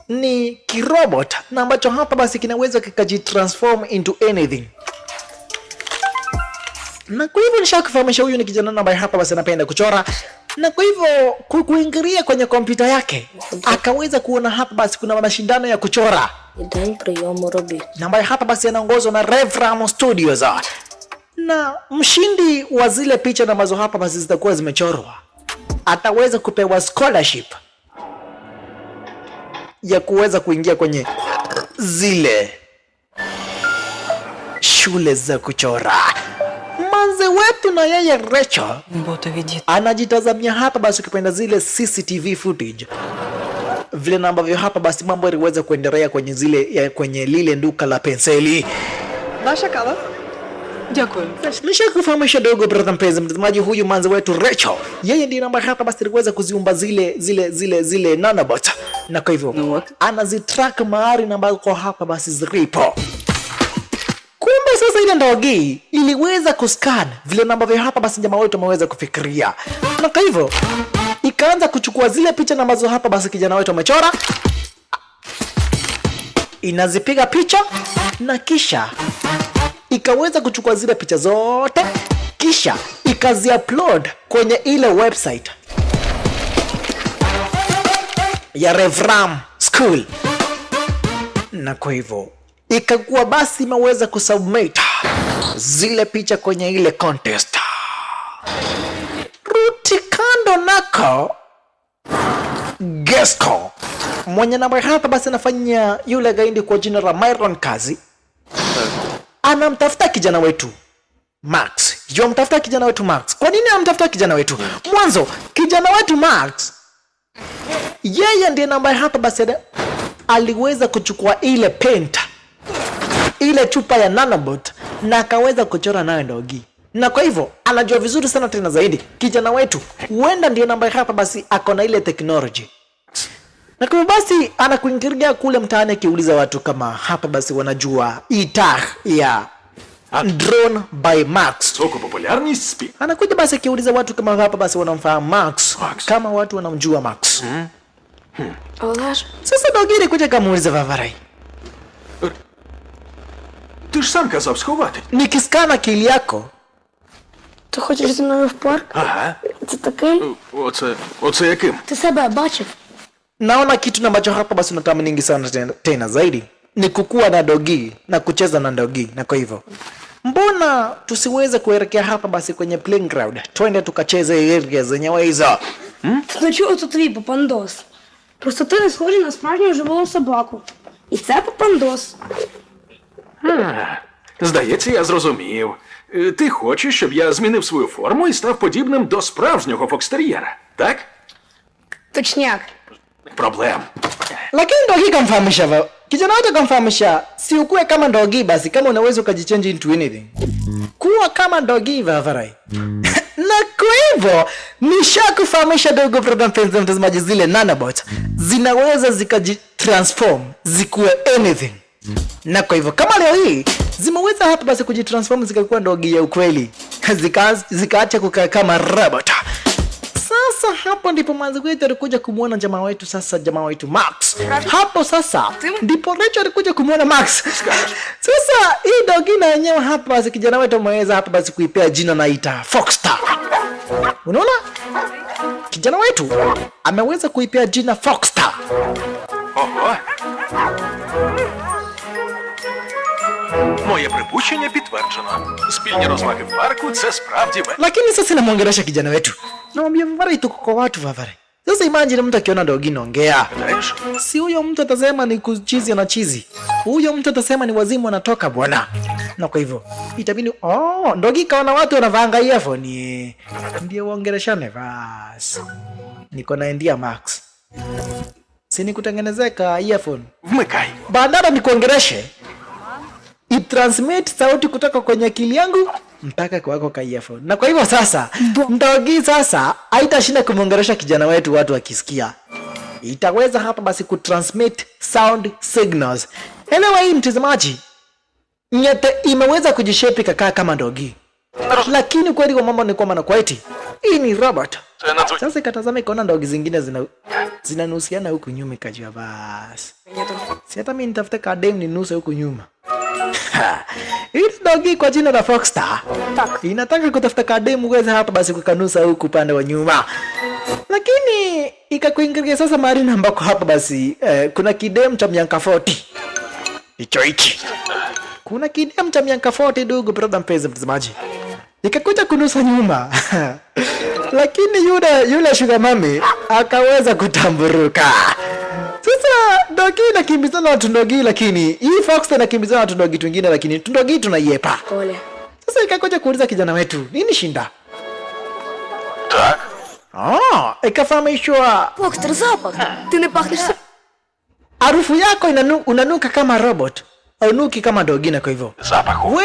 ni kirobot na ambacho hapa basi kinaweza kikajitransform into anything. Na kwa hivyo nishakufahamisha huyu ni kijana ambaye hapa basi anapenda kuchora. Na kwa hivyo kuingilia kwenye kompyuta yake akaweza kuona hapa basi kuna mashindano ya kuchora. День прийому робіт. Na ambaye hapa basi anaongozwa na Revram Studios. Na mshindi wa zile picha na ambazo hapa basi zitakuwa zimechorwa ataweza kupewa scholarship ya kuweza kuingia kwenye zile shule za kuchora. Manze wetu na yeye Rachel Боти відійти. anajitazamia hapa basi ukipenda zile CCTV footage vile na ambavyo hapa basi mambo yaliweza kuendelea kwenye zile kwenye lile duka la penseli. Ваша кава? Дякую. Nishakufahamisha dogo brother mpenzi mtazamaji, huyu manze wetu Rachel yeye ndiye namba hapa basi aliweza kuziumba zile nanobots, na kwa hivyo anazitrack mahali na ambako hapa basi zilipo. Kumbe sasa ile ndogi iliweza kuscan vile namba vya hapa basi jamaa wetu ameweza kufikiria, na kwa hivyo ikaanza kuchukua zile picha na ambazo hapa basi kijana wetu amechora, inazipiga picha na kisha ikaweza kuchukua zile picha zote kisha ikazi-upload kwenye ile website ya Revram School, na kwa hivyo ikakuwa basi imeweza kusubmit zile picha kwenye ile contest. Ruti kando nako Gesco mwenye namba hapa basi anafanya yule gaindi kwa jina la Myron kazi, anamtafuta kijana wetu Max. Mtafuta kijana wetu Max. Kwa nini anamtafuta kijana wetu? Mwanzo kijana wetu Max yeye ndiye ambaye hapa basi aliweza kuchukua ile paint, ile chupa ya nanobot na akaweza kuchora nayo Ndogi. Na kwa hivyo anajua vizuri sana tena zaidi kijana wetu huenda ndiye ambaye hapa basi akona ile technology. Na kwa basi anakuingiria kule mtaani akiuliza watu kama hapa basi wanajua itah ya Drone by Max. Soko popularність спі. Anakuja basi akiuliza watu kama hapa basi wanamfahamu Max. Kama watu wanamjua Max. Але ж Sasa Ndogi kuja kamuuliza Vavarai. Ти ж сам казав сховати. Nikiskana akili yako, ти хочеш зі мною в парк? Ага. Це таким? Оце яким? Ти себе бачив? naona kitu ambacho hapa basi unatamani sana tena zaidi ni kukua na Ndogi na kucheza na Ndogi. Na kwa hivyo mbona tusiweze kuelekea hapa basi kwenye playground, twende tukacheze area zenyewe hizo. Ти не чув, це твій Папандос. Просто ти не схожий на справжню живу собаку. І це Папандос. Здається, я зрозумів. Ти хочеш, щоб я змінив свою форму і став подібним до справжнього фокстер'єра, так? Точняк. Проблем. Lakini Ndogi kamfahamisha kijana wote, kamfahamisha si ukue kama Ndogi basi, kama unaweza ukajichange into anything, kuwa kama Ndogi Vavarai. Na kwa hivyo nishakufahamisha dogo program penzi mtazamaji, zile nanobot zinaweza zikajitransform zikuwe anything. Na kwa hivyo kama leo hii zimeweza hapa basi kujitransform zikakuwa Ndogi ya ukweli, zikaacha kukaa kama robot. Sasa hapo ndipo mwanzo wetu alikuja kumuona jamaa wetu, sasa jamaa wetu Max. Hapo sasa ndipo Rachel alikuja kumuona Max. Sasa hii Ndogi na yenyewe hapa basi kijana wetu ameweza hapa basi kuipea jina naita Foxstar. Unaona? Kijana wetu ameweza kuipea jina Foxstar. Ого. Моє припущення підтверджено. Спільні розваги в парку – це справді Lakini sasa namwongelesha kijana wetu. Namwambia Vavarai, tuko kwa watu Vavarai. Sasa imagine mtu akiona Ndogi naongea. Si huyo mtu atasema ni kuchizi na chizi. Huyo mtu atasema ni wazimu anatoka bwana. Na kwa hivyo itabidi Ndogi kaona watu wanavanga earphone. Ndio waongeleshane basi. Niko na Ndia Max. Si nikutengenezeka earphone. Вмикай. Badala nikuongeleshe, i-transmit sauti kutoka kwenye akili yangu mpaka kwako ka earphone. Na kwa hivyo sasa Ndogi sasa haitashinda kumwongelesha kijana wetu watu wakisikia. Itaweza hapa basi kutransmit sound signals. Elewa hii mtazamaji, nyete imeweza kujishape kakaa kama Ndogi. Lakini kweli kwa mambo ni kwamba na kwaiti hii ni robot. Sasa ikatazama ikaona Ndogi zingine zinanusiana huku nyuma, ikajua basi si hata mimi nitafute kadem ni nusu huku nyuma. Hii Ndogi kwa jina la Foxstar inataka kutafuta kadem uweze hapa basi kukanusa huku upande wa nyuma. Lakini ikakuingiria sasa mahali ambako hapa basi kuna kidem cha miaka 40. Hichi kuna kidem cha miaka 40 dogo brother mpenzi mtazamaji, ikakuja kunusa nyuma. Lakini yule sugar mami akaweza kutamburuka. Sasa Ndogi inakimbizana na watu Ndogi, lakini hii Foxstar inakimbizana na watu Ndogi wengine, lakini Ndogi tunaiepa. Оля. Sasa ikakuja kuuliza kijana wetu, nini shinda? Так. Ikafahamishwa Фокстер, запах. Ти не пахнеш. harufu yako unanuka kama robot, unuki kama Ndogi. Na kwa hivyo Запаху.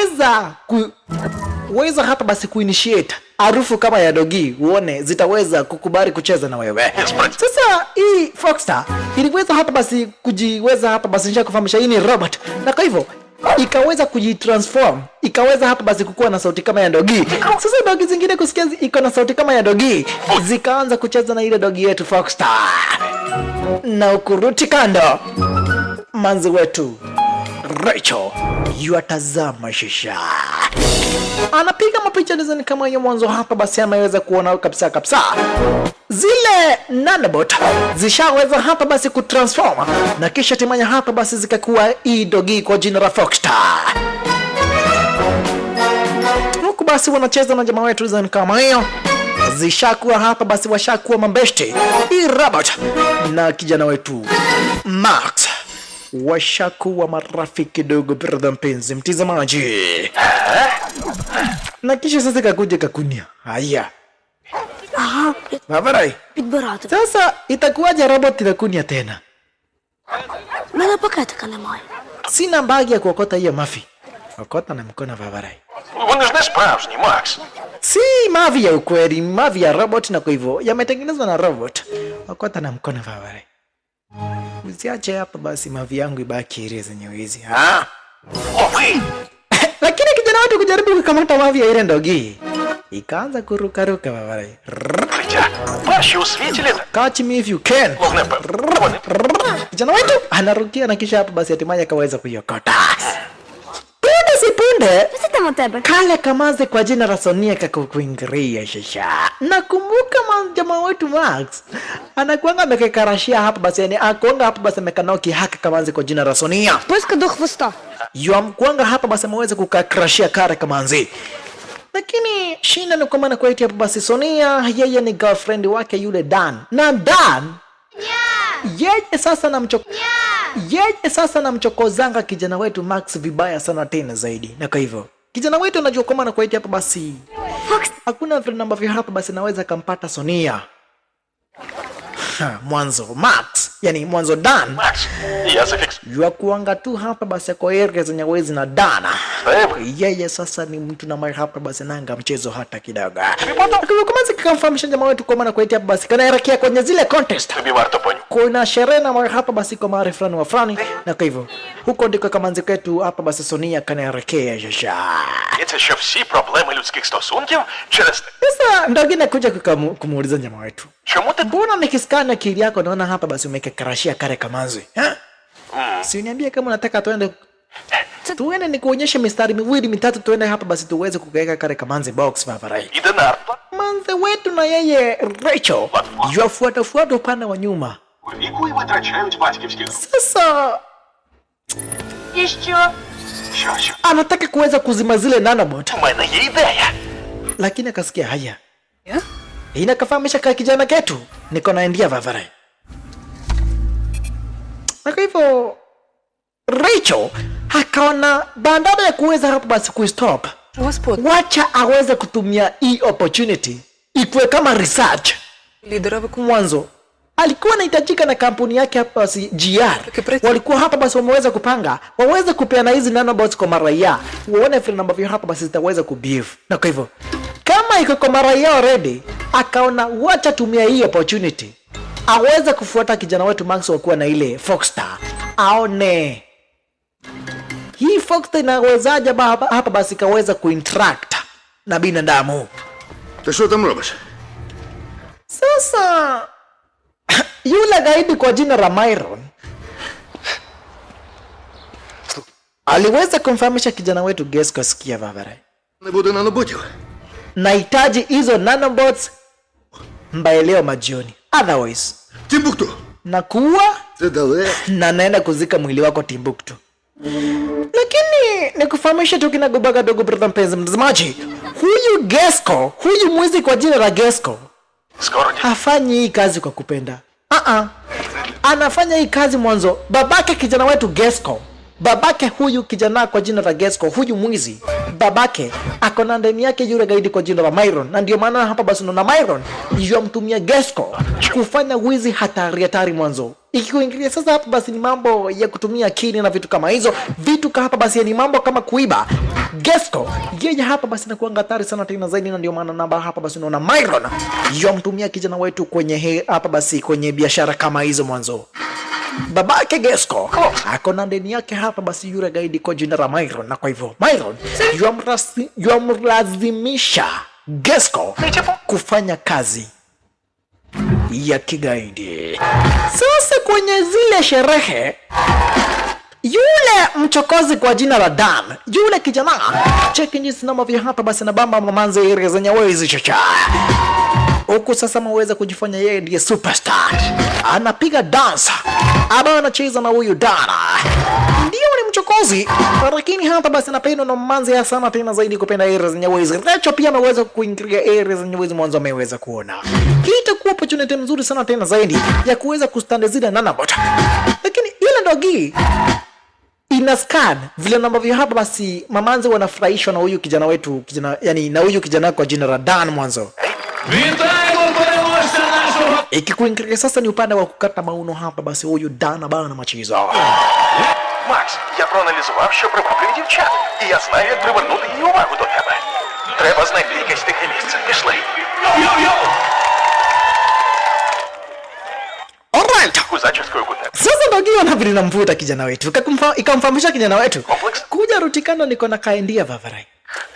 weza hapa basi kuinitiate harufu kama ya Ndogi, uone zitaweza kukubali kucheza na wewe. Sasa hii Foxstar iliweza hapa basi kujiweza hapa basi nisha kufahamisha hii ni robot. Na kwa hivyo ikaweza kujitransform, ikaweza hapa basi kukuwa na sauti kama ya Ndogi. Sasa Ndogi zingine kusikia iko na sauti kama ya Ndogi, zikaanza kucheza na ile Ndogi yetu Foxstar. Na ukuruti kando, manzi wetu Rachel yuatazama shisha, anapiga mapicha design kama hiyo mwanzo hapa basi ameweza kuona kabisa zile nanobot zishaweza hapa basi kutransform, na kisha timanya hapa basi zikakuwa hii Ndogi kwa jina la Foxstar. Huku basi wanacheza na jamaa wetu design kama hiyo, zishakuwa hapa basi washakuwa mambeshte. Hii robot na kijana wetu Max washakuwa marafiki dogo brother mpenzi mtazamaji. Na kisha sasa kakuja kakunia. Haya. Ага, Vavarai. Підбирати. Sasa itakuwaje robot itakunia tena? У мене пакетика немає. Sina bagi ya kuokota hiyo mafi. Okota na mkono Vavarai. Вони ж не справжні, Макс. Si mavi ya ukweli, mavi ya robot na kwa hivyo yametengenezwa na robot. Okota na mkono Vavarai. Usiache hapa basi mavi yangu ibaki ile zenye wizi. Ah! Лови! Lakini kijana wetu kujaribu kukamata mavi ya ile ndogi. Ikaanza kurukaruka Vavarai. Життя. Перші у світі літа. Catch me if you can. Вогнепе. Kijana wetu anarukia na kisha hapa basi hatimaye akaweza kuiokota. Punde si punde. Що там у тебе? Kale kamaze kwa jina la Sonia kakukuingiria shasha. Nakumbuka jamaa wetu Max. Anakuanga amekekarashia hapa basi yani akuanga hapa basi amekanoki haka kamaze kwa jina la Sonia. Писка до хвоста. Yuamkuanga hapa basi ameweza kukakrashia kare kamanzi. Lakini shina ni kwamba nakuwa hapa basi Sonia yeye ni girlfriend wake yule Dan. Na Dan yeye sasa namchokozanga kijana wetu Max vibaya sana tena zaidi. Na kwa hivyo kijana wetu anajua kwamba nakuwa hapa basi hakuna vile ambavyo hapa basi naweza kampata Sonia. Mwanzo Max, yani mwanzo Dan. Макс, я зафіксую. Yua kuanga tu hapa basi kwa area zenye wezi na Dana. Yeye sasa ni mtu na mara hapa basi nanga mchezo hata kidogo. Kwa kama zikamfahamisha jamaa wetu kwa maana kwa hapa basi kanaelekea kwenye zile contest. Тобі варто понюхати. Kuna sherehe na mara hapa basi kwa mara fulani wa fulani na kwa hivyo huko ndiko kama nziketu hapa basi Sonia kanaelekea shasha. Це що всі проблеми людських стосунків через те. Sasa ndio nakuja kumuuliza jamaa wetu. Чому ти Mbona nikiskana akili yako naona hapa basi umekekarashia kare kamanzi? Si uniambie kama unataka tuende nikuonyeshe mistari miwili mitatu tuende hapa basi tuweze kukaweka kare kamanzi box Vavarai. іде нарпа? Manze wetu na yeye Rachel yuafuata upande wa nyuma. У віку і витрачають батьківські. Sasa І що? Що? anataka kuweza kuzima zile nanobot. У мене є ідея. Lakini akasikia haya. Inakafahamisha kwa kijana ketu niko naendia Vavarai. Na kwa hivyo Rachel akaona bandada ya kuweza hapa basi kuistop. Господь, Wacha aweze kutumia hii opportunity ikuwe kama research. лідера Mwanzo alikuwa anahitajika na kampuni yake hapa basi GR. Walikuwa hapa basi wameweza kupanga waweze kupeana hizi nanobots kwa maraia. Uone vile ambavyo hapa basi zitaweza kubehave. Na kwa hivyo kama iko kwa maraia already akaona wacha tumia hii opportunity aweze kufuata kijana wetu Max wakuwa na ile Foxstar. Aone hii Foxstar inawezaje hapa basi kaweza kuinteract na binadamu. Ти що там робиш? Sasa yule gaidi kwa jina la Myron aliweza kumfahamisha kijana wetu Gesco, sikia Vavarai, Не буде наноботів. nahitaji hizo nanobots mbaye leo majioni, otherwise Тімбукту! nakuwa Це далеко. na naenda kuzika mwili wako Timbuktu. Lakini nikufahamisha tu kinagobaga dogo brother mpenzi mtazamaji, huyu Gesco, huyu mwizi kwa jina la Gesco Скоро hafanyi hii kazi kwa kupenda. Anafanya hii kazi mwanzo babake kijana wetu Gesco. Babake huyu kijana kwa jina la Gesco, huyu mwizi, babake akona ndani yake yule gaidi kwa jina la Myron. Na ndio maana hapa basi na Myron yamtumia Gesco kufanya wizi hatari mwanzo. Ikikuingilia sasa hapa basi ni mambo ya kutumia akili na vitu kama hizo. Vitu kama hapa basi ni mambo kama kuiba. Gesco yeye hapa basi na kuanga hatari sana tena zaidi, na ndio maana namba hapa basi unaona Myron yamtumia kijana wetu kwenye hapa basi kwenye biashara kama hizo mwanzo. Babake Gesco akona ndani yake hapa basi yule gaidi kwa jina la Myron, na kwa hivyo Myron yamlazimisha Gesco kufanya kazi ya kigaidi. Sasa kwenye zile sherehe yule mchokozi kwa jina la Dan, yule kijana cheki jinsi namba vya hapa basi na bamba mamanze area zenye wezi chacha huku sasa maweza kujifanya yeye ndiye superstar, anapiga dance aba anacheza na huyu Dana, ndio ni mchokozi, lakini hapa basi anapenda na mamanze ya sana tena zaidi kupenda area zenye wezi. Rachel pia ameweza kuingilia area zenye wezi mwanzo, ameweza kuona itakuwa opportunity nzuri sana tena zaidi ya kuweza kustand zile nanobot, lakini ile dogi ina scan vile ambavyo hapa basi mamanze wanafurahishwa na huyu kijana wetu, yani na huyu kijana kwa jina la Dan mwanzo. Вітаємо переможця Ikikuingilia sasa ni upande wa kukata mauno hapa, basi huyu Dana bana machizo. Макс, я проаналізував, що приваблює дівчат. І я знаю, як привернути її увагу до тебе. Треба знайти якесь тихе місце. Пішли. Alright. У зачіскою кутеп. Sasa ndio wanabidi namvuta kijana wetu. Ikamfahamisha kijana wetu. Kuja rutikano niko na kaendia Vavarai.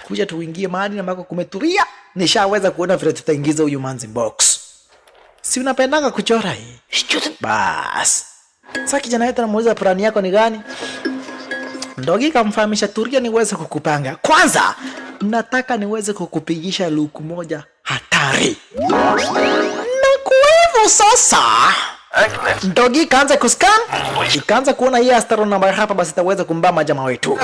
Kuja tuingie mahali ambako kumetulia. Nishaweza kuona vile tutaingiza huyu manzi box. Si unapendanga kuchora hii? Bas. Sasa kijana wetu anamuuliza plani yako ni gani? Ndogi kamfahamisha tulia niweze kukupanga. Kwanza nataka niweze kukupigisha luku moja hatari. Na kwa hivyo sasa Ndogi kaanza kuscan, ikaanza kuona hii astro namba hapa, basi itaweza kumbama jamaa wetu.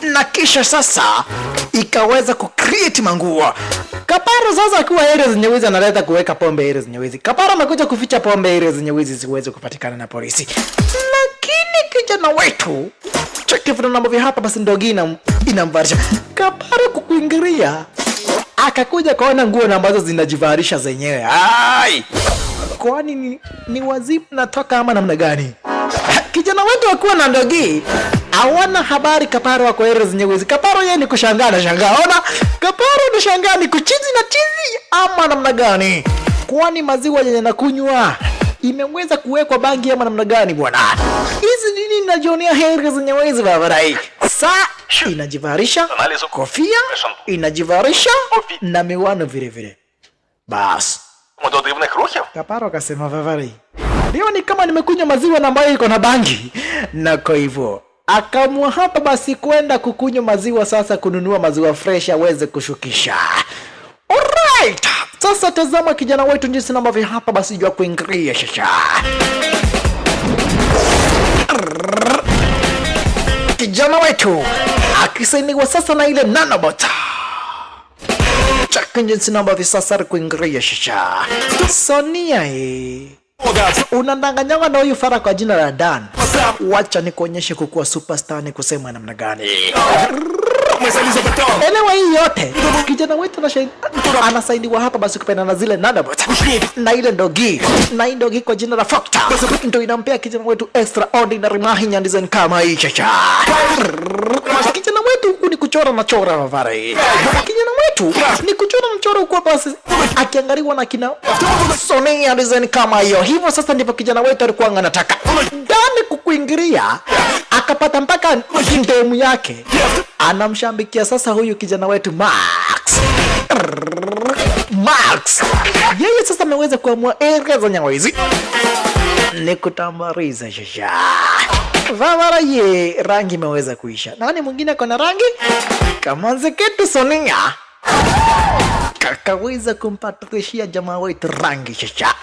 Na kisha sasa ikaweza kucreate manguo. Kaparo sasa akiwa area zenye wizi analeta kuweka pombe area zenye wizi. Kaparo amekuja kuficha pombe area zenye wizi siweze kupatikana na polisi. Lakini kijana wetu cheki vile namba hapa, basi Ndogi inamvarisha. Kaparo kukuingilia akakuja kaona nguo ambazo zinajivarisha zenyewe. Ai! Kwani ni wazimu natoka ama namna gani? Kijana wetu akuwa na Ndogi hawana habari Kaparo wako area zenye wizi. Kaparo yeye ni kushangaa na shangaa. Ona Kaparo ni shangaa ni kuchizi na chizi ama namna gani? Kwani maziwa yenye nakunywa imeweza kuwekwa bangi ama namna gani bwana? Hizi nini ninajionea area zenye wizi Vavarai? Saa inajivarisha kofia, inajivarisha na miwano vile vile. Bas. До дивних рухів? Kaparo akasema Vavarai, leo ni kama nimekunywa maziwa na ambayo iko na bangi. Na kwa hivyo akamua hapa basi kwenda kukunywa maziwa, sasa kununua maziwa fresh aweze kushukisha. Alright. Sasa tazama kijana wetu jinsi ambavyo hapa basi jua kuingilia shasha. Kijana wetu akisainiwa sasa na ile nanobot. Chaka jinsi ambavyo sasa kuingilia shasha. Sonia unadanganywa na huyu fara kwa jina la Dan. Wacha nikuonyeshe kukuwa superstar ni kusema namna gani. Elewa hii yote kijana wetu anasaidiwa hapa basi kupenda na zile nanobot na ile Ndogi na Ndogi kwa jina la Fakta ndio inampea kijana wetu extraordinary mahinya design kama hii chacha. Kijana wetu huku ni kuchora na chora Vavarai. Kijana wetu ni kuchora mchoro kwa basi akiangaliwa na kina Sonia design kama hiyo. Hivyo sasa ndipo kijana wetu alikuwa anataka ndani kukuingilia akapata mpaka ndemu yake. Anamshambikia sasa huyu kijana wetu Max. Yeye sasa ameweza kuamua area za nyawezi ni kutambariza shasha. Vavarai rangi imeweza kuisha. Nani mwingine kona rangi? Kama Zeketu Sonia kakaweza kumpatrishia jamaa wetu rangi shasha.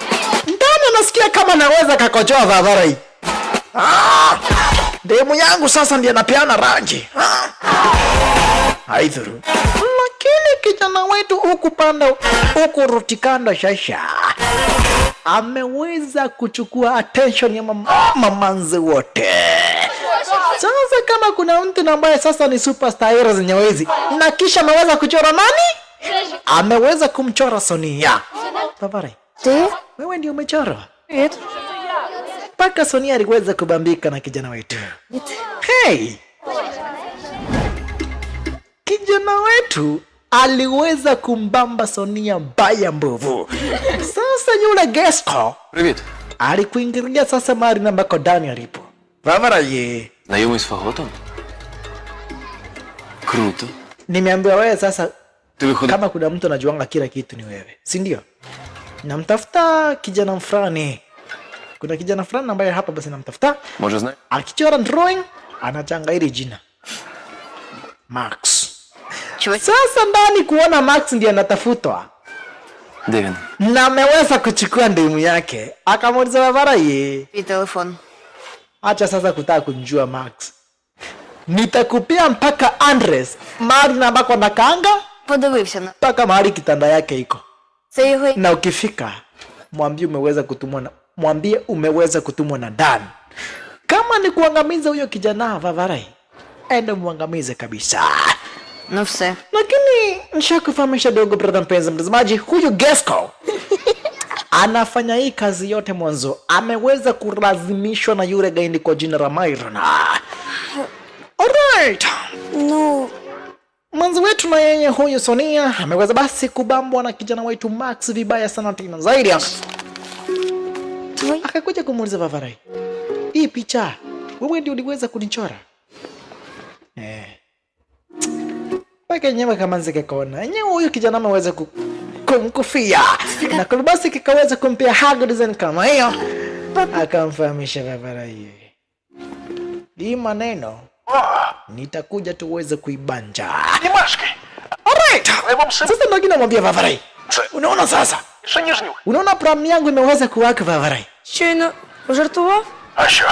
Ndani nasikia kama naweza kakojoa Vavarai. Demu yangu sasa ndiye anapeana rangi. Haidhuru. Lakini kijana wetu huku panda huku rutikando shasha ameweza kuchukua attention ya mamanzi wote. Sasa kama kuna mtu ambaye sasa ni superstar hero zenye wezi na kisha ameweza kuchora nani? Ameweza kumchora Sonia. Vavarai, wewe ndio umechora? Paka Sonia aliweza kubambika na kijana wetu. Hey! Kijana wetu aliweza kumbamba Sonia baya mbovu. Sasa yule Gesko Привіт. alikuingilia sasa mahali ambako Dani alipo. Vavarai, Знайомий з Фаготом? Круто. nimeambiwa wewe sasa Ти виходить. kama kuna mtu anajuanga kila kitu ni wewe, si ndio? Namtafuta kijana fulani. Kuna kijana fulani ambaye hapa basi namtafuta. Може, знає? Akichora drawing anachanga ile jina Max. Sasa ndani kuona Max ndiye anatafutwa. Де він? Na ameweza kuchukua ndimu yake. Akamuuliza Vavarai, Твій телефон. acha sasa kutaka kunjua Max. Nitakupia mpaka address mahali na ambako nakaanga Подивився на. mpaka mahali kitanda yake iko. Це його. Na ukifika mwambie umeweza kutumwa na Dan. Kama ni kuangamiza huyo kijana Vavarai, ende muangamize kabisa. Ну все. Lakini nishakufahamisha dogo brother mpenzi mtazamaji, huyu Gesko anafanya hii kazi yote mwanzo ameweza kulazimishwa na yule gaindi kwa jina la Myrna. Alright. Ну, Mwanzo wetu na yeye huyu Sonia ameweza basi kubambwa na kijana wetu Max vibaya sana tena zaidi. твой... Akakuja kumuuliza Vavarai, hii picha wewe ndio uliweza kunichora? Paka nyewe kama nzike kona. Nyewe huyu kijana ameweza kumkufia. Na kulibasi kikaweza kumpea hug design kama hiyo. Akamfahamisha Vavarai, hii maneno nitakuja tuweze kuibanja. Німашки. Alright. вам все Sasa ndio namwambia Vavarai. Unaona sasa? ще ніжню. Unaona plan yangu imeweza kuwaka Vavarai. Щойно пожартував? А що?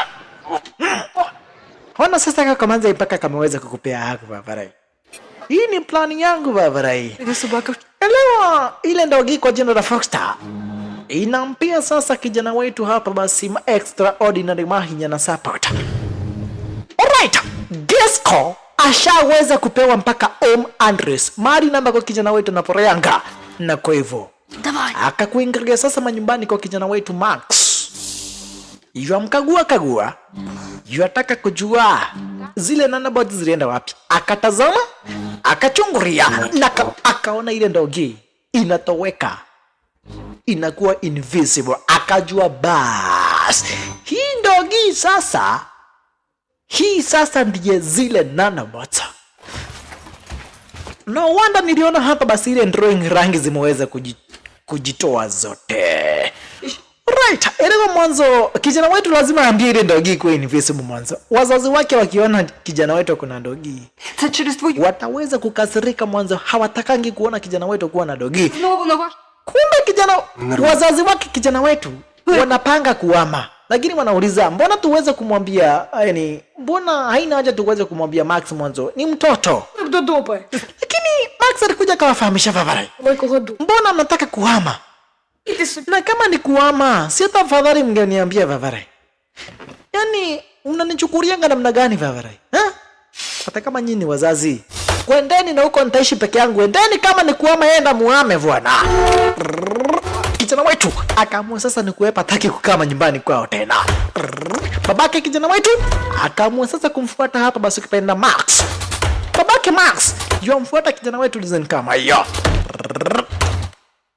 Ona sasa kama mpaka kameweza kukupea haki Vavarai. Hii ni plan yangu Vavarai. Іди собака. Elewa ile ndogi kwa jina la Foxstar. Inampia sasa kijana wetu hapa basi extraordinary mahinya na support. Alright. Gesco ashaweza kupewa mpaka Andres. Mari namba kwa kijana wetu na Poreanga. Na kwa hivyo Давай. akakuingilia sasa manyumbani kwa kijana wetu Max. Yua mkagua. Yuataka kujua zile nanobots zilienda wapi. Akatazama, akachunguria na akaona ile ndogi inatoweka, inakuwa invisible. Akajua bas, hii sasa ndiye zile nanobots. No wonder niliona hapa basi ile drawing rangi zimeweza kujitoa zote. Right, elewa mwanzo kijana wetu lazima aambie ile ndogi kwa invisible mwanzo. Wazazi wake wakiona kijana wetu kuna ndogi, Це через твою... wataweza kukasirika mwanzo, hawatakangi kuona kijana wetu kuwa na ndogi. Знову на ваш... Kumbe wazazi wake kijana wetu wanapanga kuama. Lakini wanauliza, mbona tuweze kumwambia, yani mbona haina haja tuweze kumwambia Max mwanzo? Ni mtoto. До дупи. Lakini Max alikuja kawafahamisha Vavarai. Великого году. Mbona mnataka kuhama? Іди собі. Na kama ni kuhama, si tafadhali mngeniambia Vavarai. Yaani mnanichukurianga namna gani Vavarai? Hata kama nyinyi wazazi, kwendeni na huko nitaishi peke yangu. Endeni, kama ni kuhama yenda muhame bwana. Kijana wetu akaamua sasa ni kuepa, taki kukaa nyumbani kwao tena. Babake kijana wetu akaamua sasa kumfuata hapa basi kipenda Max. Babake Max yomfuata kijana wetu design kama hiyo.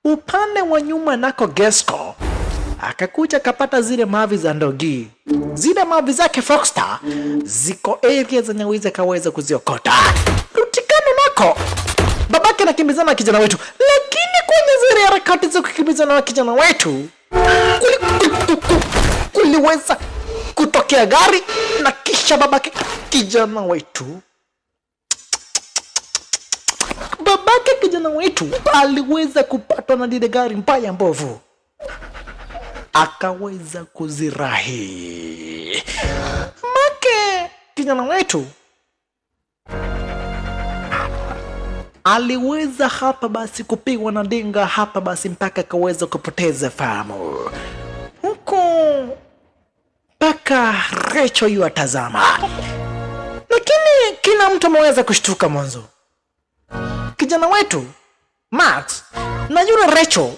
Upande wa nyuma nako Gesco akakuja kapata zile mavi za ndogi. Zile mavi zake Foxstar ziko area zenye wizi kaweza kuziokota. Rutikano nako babake anakimbizana na kijana wetu, lakini kwenye zile harakati za kukimbizana na kijana wetu kuliweza kutokea gari na kisha babake kijana wetu aliweza kupatwa na lile gari mbaya mbovu, akaweza kuzirahi. Make kijana wetu aliweza hapa basi kupigwa na dinga hapa basi mpaka akaweza kupoteza fahamu, huko mpaka Recho yuatazama. Lakini kila mtu ameweza kushtuka mwanzo. Kijana wetu Max na yule Recho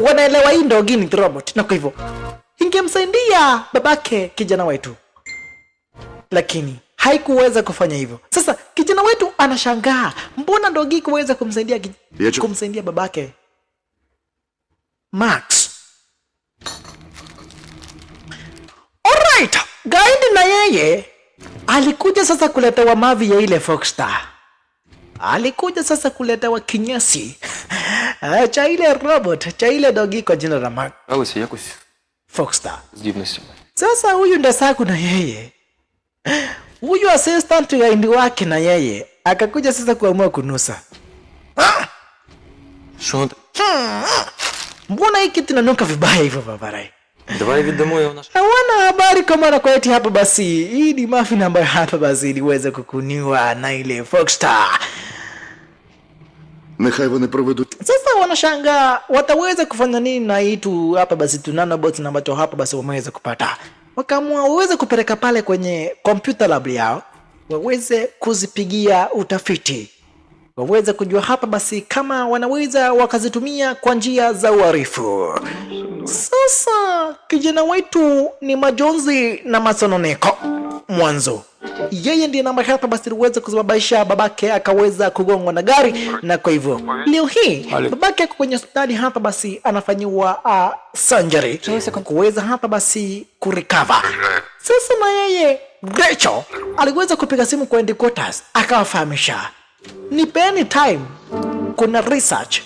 wanaelewa hii ndogi ni robot, na kwa hivyo ingemsaidia babake kijana wetu, lakini haikuweza kufanya hivyo. Sasa kijana wetu anashangaa, mbona ndogi kuweza kumsaidia babake Max. Alright, gaidi na yeye alikuja sasa kuletewa mavi ya ile Foxstar. Alikuja sasa kuletewa kinyesi cha ile robot, cha ile dogi kwa jina la Max. Алися якось Foxstar. здібностями. Sasa huyu Ndasaku na yeye, huyu assistant gaidi wake na yeye akakuja sasa kuamua kunusa. Що? Mbona hiki tunanuka vibaya hivyo Vavarai? Давай віддамо його наш. Hawana habari kama na kweti hapa basi. Hii ni muffin ambayo hapa basi iliweza kukuniwa na ile Foxstar. Нехай вони проведуть. Sasa wanashanga wataweza kufanya nini na hitu hapa basi tunanobots na ambacho hapa basi wameweza kupata. Wakaamua waweze kupeleka pale kwenye computer lab yao, waweze kuzipigia utafiti waweze kujua hapa basi kama wanaweza wakazitumia kwa njia za uhalifu. Sasa kijana wetu ni majonzi na masononeko mwanzo. Yeye ndiye namba hapa basi uweze kusababisha babake akaweza kugongwa na gari, na kwa hivyo leo hii babake ako kwenye hospitali hapa basi anafanyiwa surgery kuweza hapa basi kurecover. Sasa na yeye Rachel aliweza kupiga simu kwa headquarters akawafahamisha, nipeni time, kuna research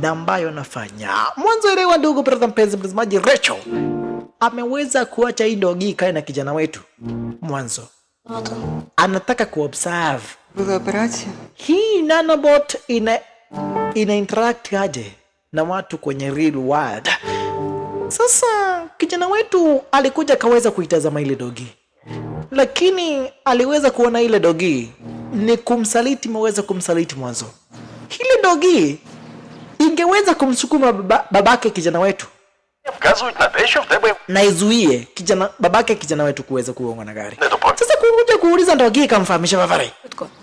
na ambayo nafanya. Mwanzo elewa ndugu brother mpenzi mtazamaji, Rachel ameweza kuacha hii dogi kae na kijana wetu. Mwanzo anataka kuobserve Була операція. hii nanobot ina interact aje na watu kwenye real world. Sasa kijana wetu alikuja kaweza kuitazama ile dogi, lakini aliweza kuona ile dogi ni kumsaliti, meweza kumsaliti mwanzo. Ile dogi ingeweza kumsukuma babake kijana wetu Вказують на те, що в тебе na izuie babake kijana wetu kuweza kuongwa na gari. недопомога. Sasa kuja kuuliza dogi kamfahamisha babare,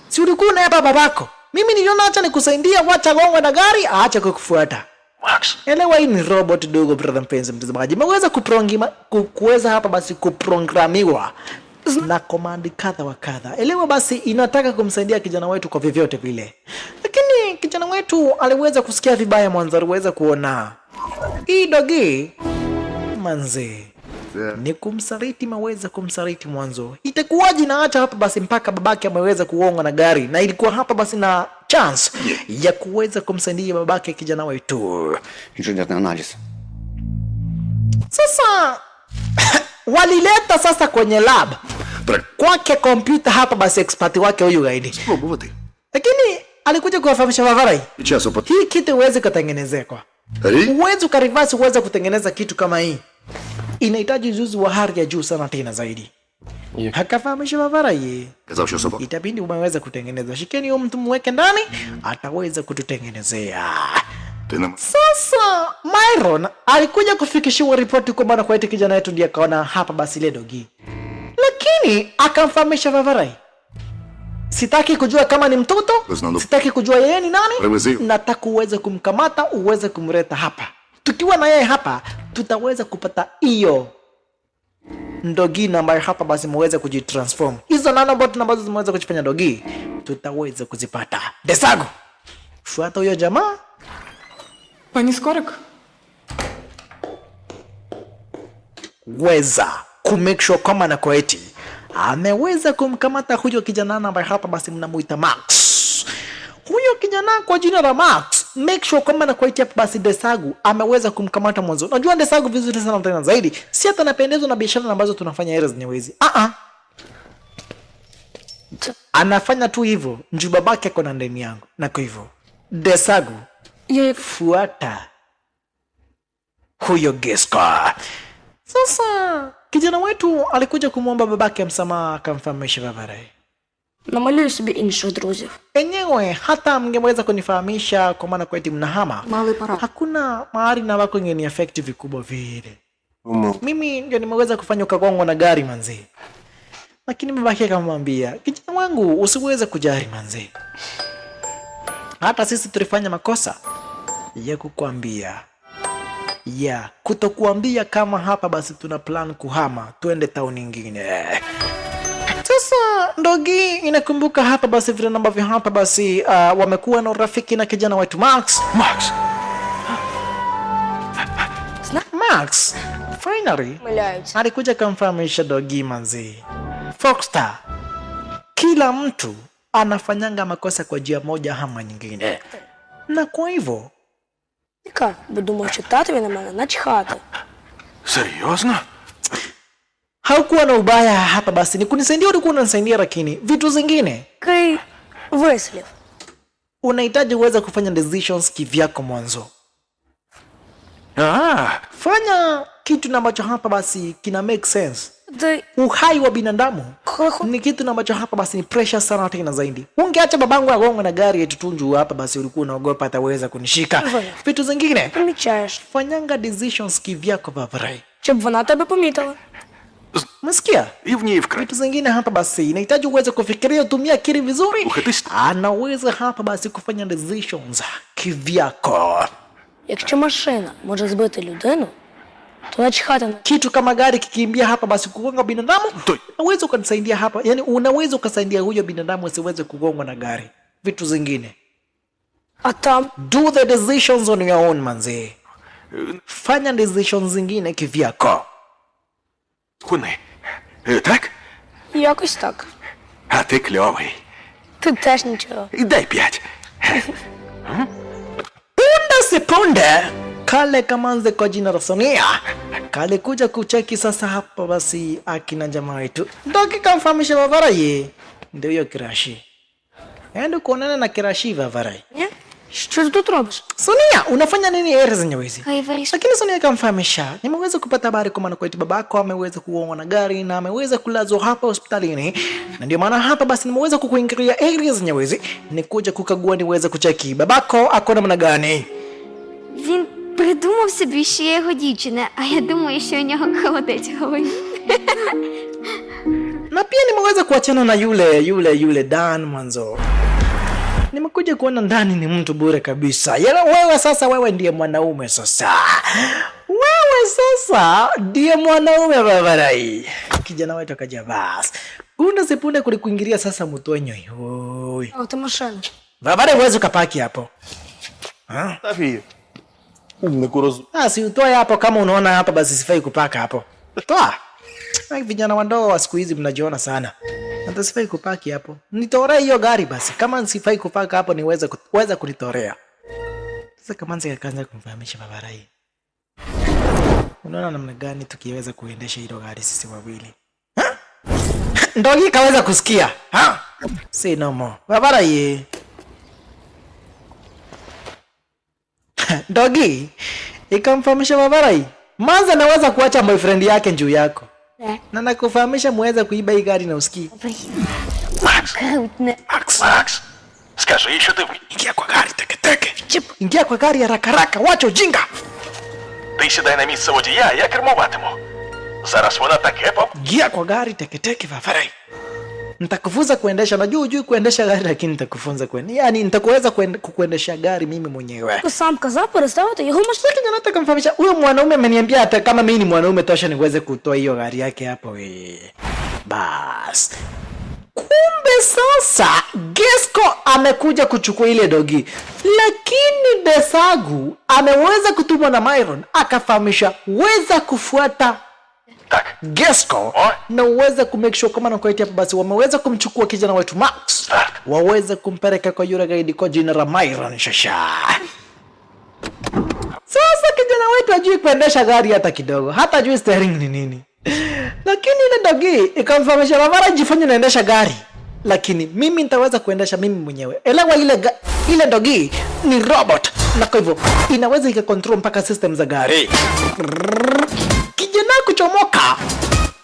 si ulikuwa na hapa babako? Mimi niliona acha nikusaidia, wacha gongwa na gari, aacha kukufuata. Макс, Elewa hii ni robot dogo brother mpenzi mtazamaji. Imeweza kuweza hapa basi kuprogramiwa na command kadha wa kadha. Elewa basi inataka kumsaidia kijana wetu kwa vyovyote vile. Lakini kijana wetu aliweza kusikia vibaya mwanzo, aliweza kuona hii dogi manze ni kumsaliti, maweza kumsaliti mwanzo. Itakuwaje na acha hapa basi mpaka babake ameweza kuongwa na gari, na ilikuwa hapa basi na chance ya kuweza kumsaidia babake kijana wetu. Інженерний аналіз. Sasa walileta sasa kwenye lab kwake kompyuta hapa basi expert wake huyu gaidi. Спробувати. Lakini alikuja kuwafahamisha Vavarai, Часу по... hii kitu huwezi kutengenezeka. Huwezi ukarivasi uweze kutengeneza kitu kama hii. Inahitaji ujuzi wa hali ya juu sana tena zaidi. Hakafahamisha Vavarai, Казав, що собак. itabidi umeweza kutengeneza. Shikeni huyo mtu mweke ndani, ataweza kututengenezea. Ти не... Sasa Myron alikuja kufikishiwa ripoti kwamba na kwa eti kijana yetu ndiye akaona hapa basi ile dogi. Lakini akamfahamisha Vavarai, sitaki kujua kama ni mtoto, sitaki kujua yeye ni nani, nataka uweze kumkamata, uweze kumleta hapa. Tukiwa na yeye hapa, tutaweza kupata hiyo dogi na ambayo hapa basi muweze kujitransform. Hizo nanobot ambazo zimeweza kujifanya dogi, tutaweza kuzipata. Desagu, fuata huyo jamaa. Пані Скорик? Weza kumake sure kama na Koeti ameweza kumkamata huyo kijana ambaye hapa basi mnamuita Max. Huyo kijana kwa jina la Max, make sure kama na Koeti hapa basi Desagu ameweza kumkamata mwanzo. Unajua Desagu vizuri sana tena zaidi, si hata napendezwa na biashara ambazo tunafanya errors nyewezi. Anafanya tu hivyo njoo babake ako na ndani yangu, na kwa hivyo Desagu fuata huyo Geska. Sasa kijana wetu alikuja kumwomba babake msamaha, akamfahamisha Vavarai. Намалюю собі інших друзів. Enyewe hata mngeweza kunifahamisha kwa maana kwa eti mnahama, hakuna mahali na wako ingeni effective kubwa vile. Mimi ndio nimeweza kufanya ukagongwa na gari manzi. Lakini babake akamwambia, kijana wangu usiweze kujari manzi, hata sisi tulifanya makosa ya kukuambia, ya kutokuambia kama hapa basi tuna plan kuhama tuende town nyingine. Sasa ndogi inakumbuka hapa basi vile ambavyo hapa basi wamekuwa na urafiki na kijana wetu Max. Max finally alikuja kumfahamisha dogi manzi, Foxstar, kila mtu anafanyanga makosa kwa njia moja ama nyingine, na kwa hivyo Бо думав, що татові на мене начхати. Серйозно? haukuwa na ubaya hapa basi, ni kunisaidia, ulikuwa unanisaidia, lakini vitu zingine Такий вислів. unahitaji uweze kufanya decisions kivyako mwanzo. Fanya kitu ambacho hapa basi kina make sense. Ти Uhai wa binadamu ni kitu ambacho hapa basi ni pressure sana tena zaidi. Ungeacha babangu agongwe na gari yetu tunju hapa basi ulikuwa unaogopa ataweza kunishika. Vitu zingine помічаєш, fanyanga decisions kivyako Vavarai. щоб вона тебе помітила. Umesikia? І в ній вкрай. Vitu zingine hapa basi inahitaji uweze kufikiria, utumie akili vizuri. Слухай, Anaweza hapa basi kufanya decisions kivyako. Якщо машина може збити людину, то начхати на Kitu kama gari kikimbia hapa basi kugonga binadamu, unaweza ukanisaidia hapa. Yani unaweza ukasaidia huyo binadamu asiweze kugongwa na gari. Vitu zingine. А там Do the decisions on your own, manzi. Fanya decisions zingine kivyako. Хуни. Так? якось так. А ти кльовий. Тут теж нічого. І дай 5. Punde si punde kale kamanze kwa jina la Sonia kale kuja kucheki sasa hapa basi akina jamaa wetu ndoki kamfahamisha Vavarai ndio hiyo Kirashi. Endo kuonana na Kirashi Vavarai. Ні? Що ти тут робиш? Sonia, unafanya nini ere zenye wizi? Haivari. Lakini Sonia kamfahamisha, nimeweza kupata habari kwa maana kweti babako ameweza kuongwa na gari na ameweza kulazwa hapa hospitalini. Na ndio maana hapa basi nimeweza kukuingilia area zenye wizi, nikuja kukagua niweze kucheki babako ako namna gani. Він придумав собі, що я його дівчина, а я думаю, що у нього холодець в голові. Na pia nimeweza kuachana na yule Dan mwanzo. Nimekuja kuona ndani ni mtu bure kabisa. Yala wewe sasa, wewe ndiye mwanaume sasa. Wewe sasa ndiye mwanaume Vavarai. Kijana wetu akaja basi. Punde sipunde kulikuingilia sasa mtonyo. Oi. О, ти машина. Vavarai wewe ukapaki hapo. Ha? Тафі. Умнику розум. Si utoe hapo kama unaona hapa basi sifai kupaka hapo. Toa. Vijana wadogo wa siku hizi mnajiona sana. Hata sifai kupaki hapo. Nitorea hiyo gari basi. Kama sifai kupaka hapo niweze kunitorea. Sasa kama nikaanza kumfahamisha Vavarai. Unaona namna gani tukiweza kuendesha hilo gari sisi wawili? Ha? Ndogi kaweza kusikia. Ha? Say no more. Vavarai. Ndogi ikamfahamisha Vavarai. Manza naweza kuacha boyfriend yake juu yako. Na nakufahamisha muweze kuiba hii gari na usikii. Макс, скажи, що ти Ingia kwa gari teketeke. Ingia kwa gari haraka, wacha ujinga. Ти сідай на місце водія, я кермуватиму. Зараз вона таке Ingia kwa gari teketeke Vavarai. Nitakufunza kuendesha. Najua hujui kuendesha gari lakini nitakufunza kuendesha. Yaani nitakuweza kuendesha gari mimi mwenyewe. Ти сам казав переставити його машину. Lakini nataka kumfahamisha huyo mwanaume ameniambia hata kama mimi ni mwanaume tosha niweze kutoa hiyo gari yake hapo we. Bas. Kumbe sasa Gesco amekuja kuchukua ile dogi. Lakini Desagu ameweza kutumwa na Myron akafahamisha weza kufuata Так. Gesco na uweze kumake sure kama nakueti hapa basi wameweza kumchukua kijana wetu Max. Waweze kumpeleka kwa yule gaidi kwa jina la Myron Shasha. Sasa kijana wetu hajui kuendesha gari hata kidogo. Hata hajui steering ni nini. Lakini ile dogi ikamfahamisha Vavarai jifanye naendesha gari. Lakini mimi nitaweza kuendesha mimi mwenyewe. Elewa ile dogi ni robot. Na kwa hivyo inaweza ikakontrol mpaka system za gari. Kijana kuchomoka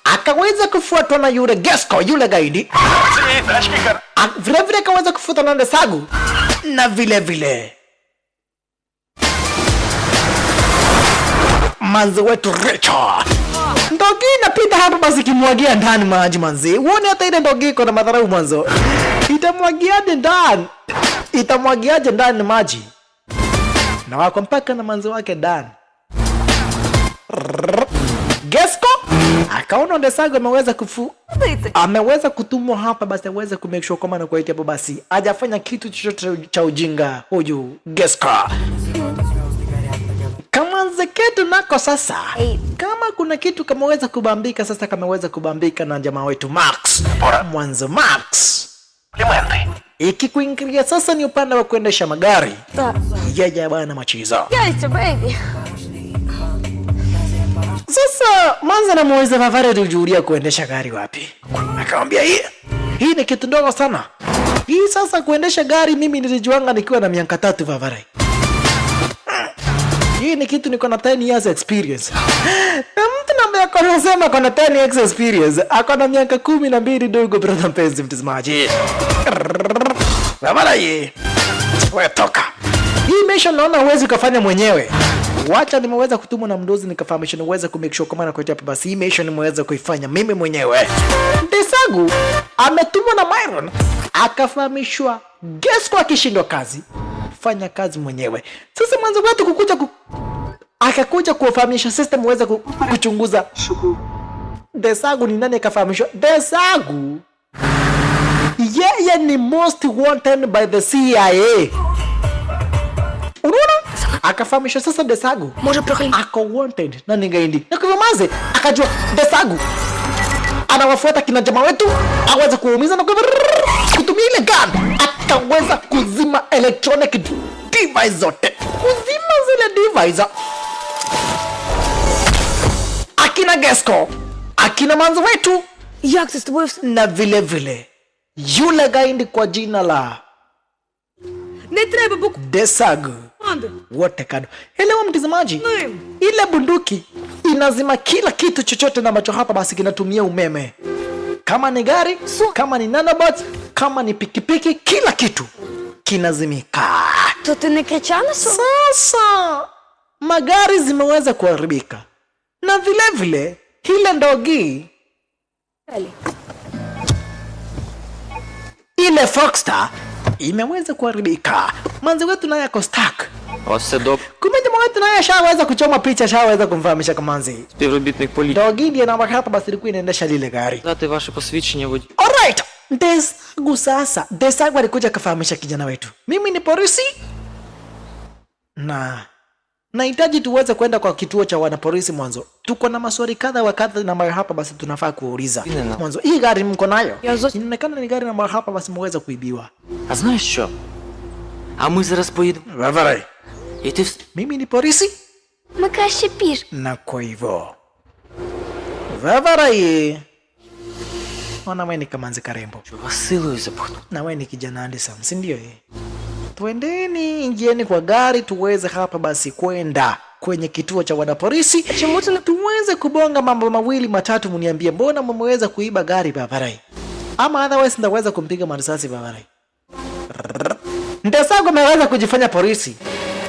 akaweza kufuatwa na yule Gesco, yule gaidi. Vile akaweza kufuatwa na Desagu. Na vile manzi wetu Richard. Ndogi inapita hapa basi kimwagia ndani maji manzi. Uone hata ile ndogi iko na madharau mwanzo. Itamwagiaje ndani maji? Na wako mpaka na manzi wake Dan. Gesco akaona Desagu ameweza kutumwa hapa basi aweze kumake sure kama anakuwa hapo basi hajafanya kitu chochote cha ujinga huyu Gesco. Kama nzeketu nako sasa kama kuna kitu kameweza kubambika sasa kameweza kubambika na jamaa wetu Max. Mwanzo Max ikikuingilia sasa ni upande wa kuendesha magari. Yeye bwana machizo. Яйця, бейбі. Sasa Manza na muweza Vavarai kujulia kuendesha gari wapi? Akamwambia hii ni kitu ndogo sana. Hii sasa kuendesha gari mimi nilijuanga nikiwa na miaka 3 Vavarai. Hii ni kitu niko na 10 years experience. Na mtu na mko anasema kuna 10 years experience. Akona miaka 12 dogo brother mpenzi mtazamaji. Vavarai. Wewe toka. Hii mission naona huwezi kufanya mwenyewe. Wacha nimeweza kutumwa na mdozi nikafahamisha niweze kumake sure kama na kwetu hapa basi hii mission nimeweza kuifanya mimi mwenyewe. Desagu ametumwa na Myron akafahamishwa Gesco akishindwa kazi fanya kazi mwenyewe. Sasa mwanzo wetu akakuja kuwafahamisha system uweze kuchunguza Desagu ni nani akafahamishwa. Desagu yeye ni most wanted by the CIA. Unaona? Akafahamishwa sasa Desagu ako wanted na ningaindi. Na kwa maze akajua Desagu anawafuata kina jamaa wetu aweza kuumiza na kutumia ile gun akaweza kuzima electronic device zote. Kuzima zile device. Akina Gesco, akina manzo wetu na vile vile yule gaindi kwa jina la Desagu wote kado. Elewa mtazamaji, ile bunduki inazima kila kitu chochote na ambacho hapa basi kinatumia umeme. Kama ni gari, kama ni nanobots, kama ni pikipiki, kila kitu kinazimika. Sasa magari zimeweza kuharibika na vile vile ile ndogi ile Foxstar imeweza kuharibika. Manzi wetu naye ako stuck. Kumbe jamaa wetu naye shaweza kuchoma picha, shaweza kumfahamisha Kamanzi. Співробітник поліції. Dogi ndiye namba hapa basi ilikuwa inaendesha lile gari. Date ваше посвідчення водія. Alright. Desagu sasa. Desagu alikuja kafahamisha kijana wetu. Mimi ni polisi. Nahitaji tuweze kwenda kwa kituo cha wanapolisi mwanzo. Tuko na maswali kadha wa kadha na mara hapa basi tunafaa kuuliza. Mwanzo hii gari mko nayo? Inaonekana ni gari na mara hapa basi mweza kuibiwa. А знаєш що? А ми зараз поїдемо. Ваварай. І ти Mimi ni polisi. Ми краще піш. Na kwa hivyo Vavarai, ona wewe ni Kamanzi Karembo Василою запахну. na wewe ni kijana handsome, si ndio? Twendeni, ingieni kwa gari tuweze hapa basi kwenda kwenye kituo cha wanapolisi tuweze kubonga mambo mawili matatu. Mniambie mbona mmeweza kuiba gari Vavarai, ama otherwise ndaweza kumpiga marisasi Vavarai. Desagu ameweza kujifanya polisi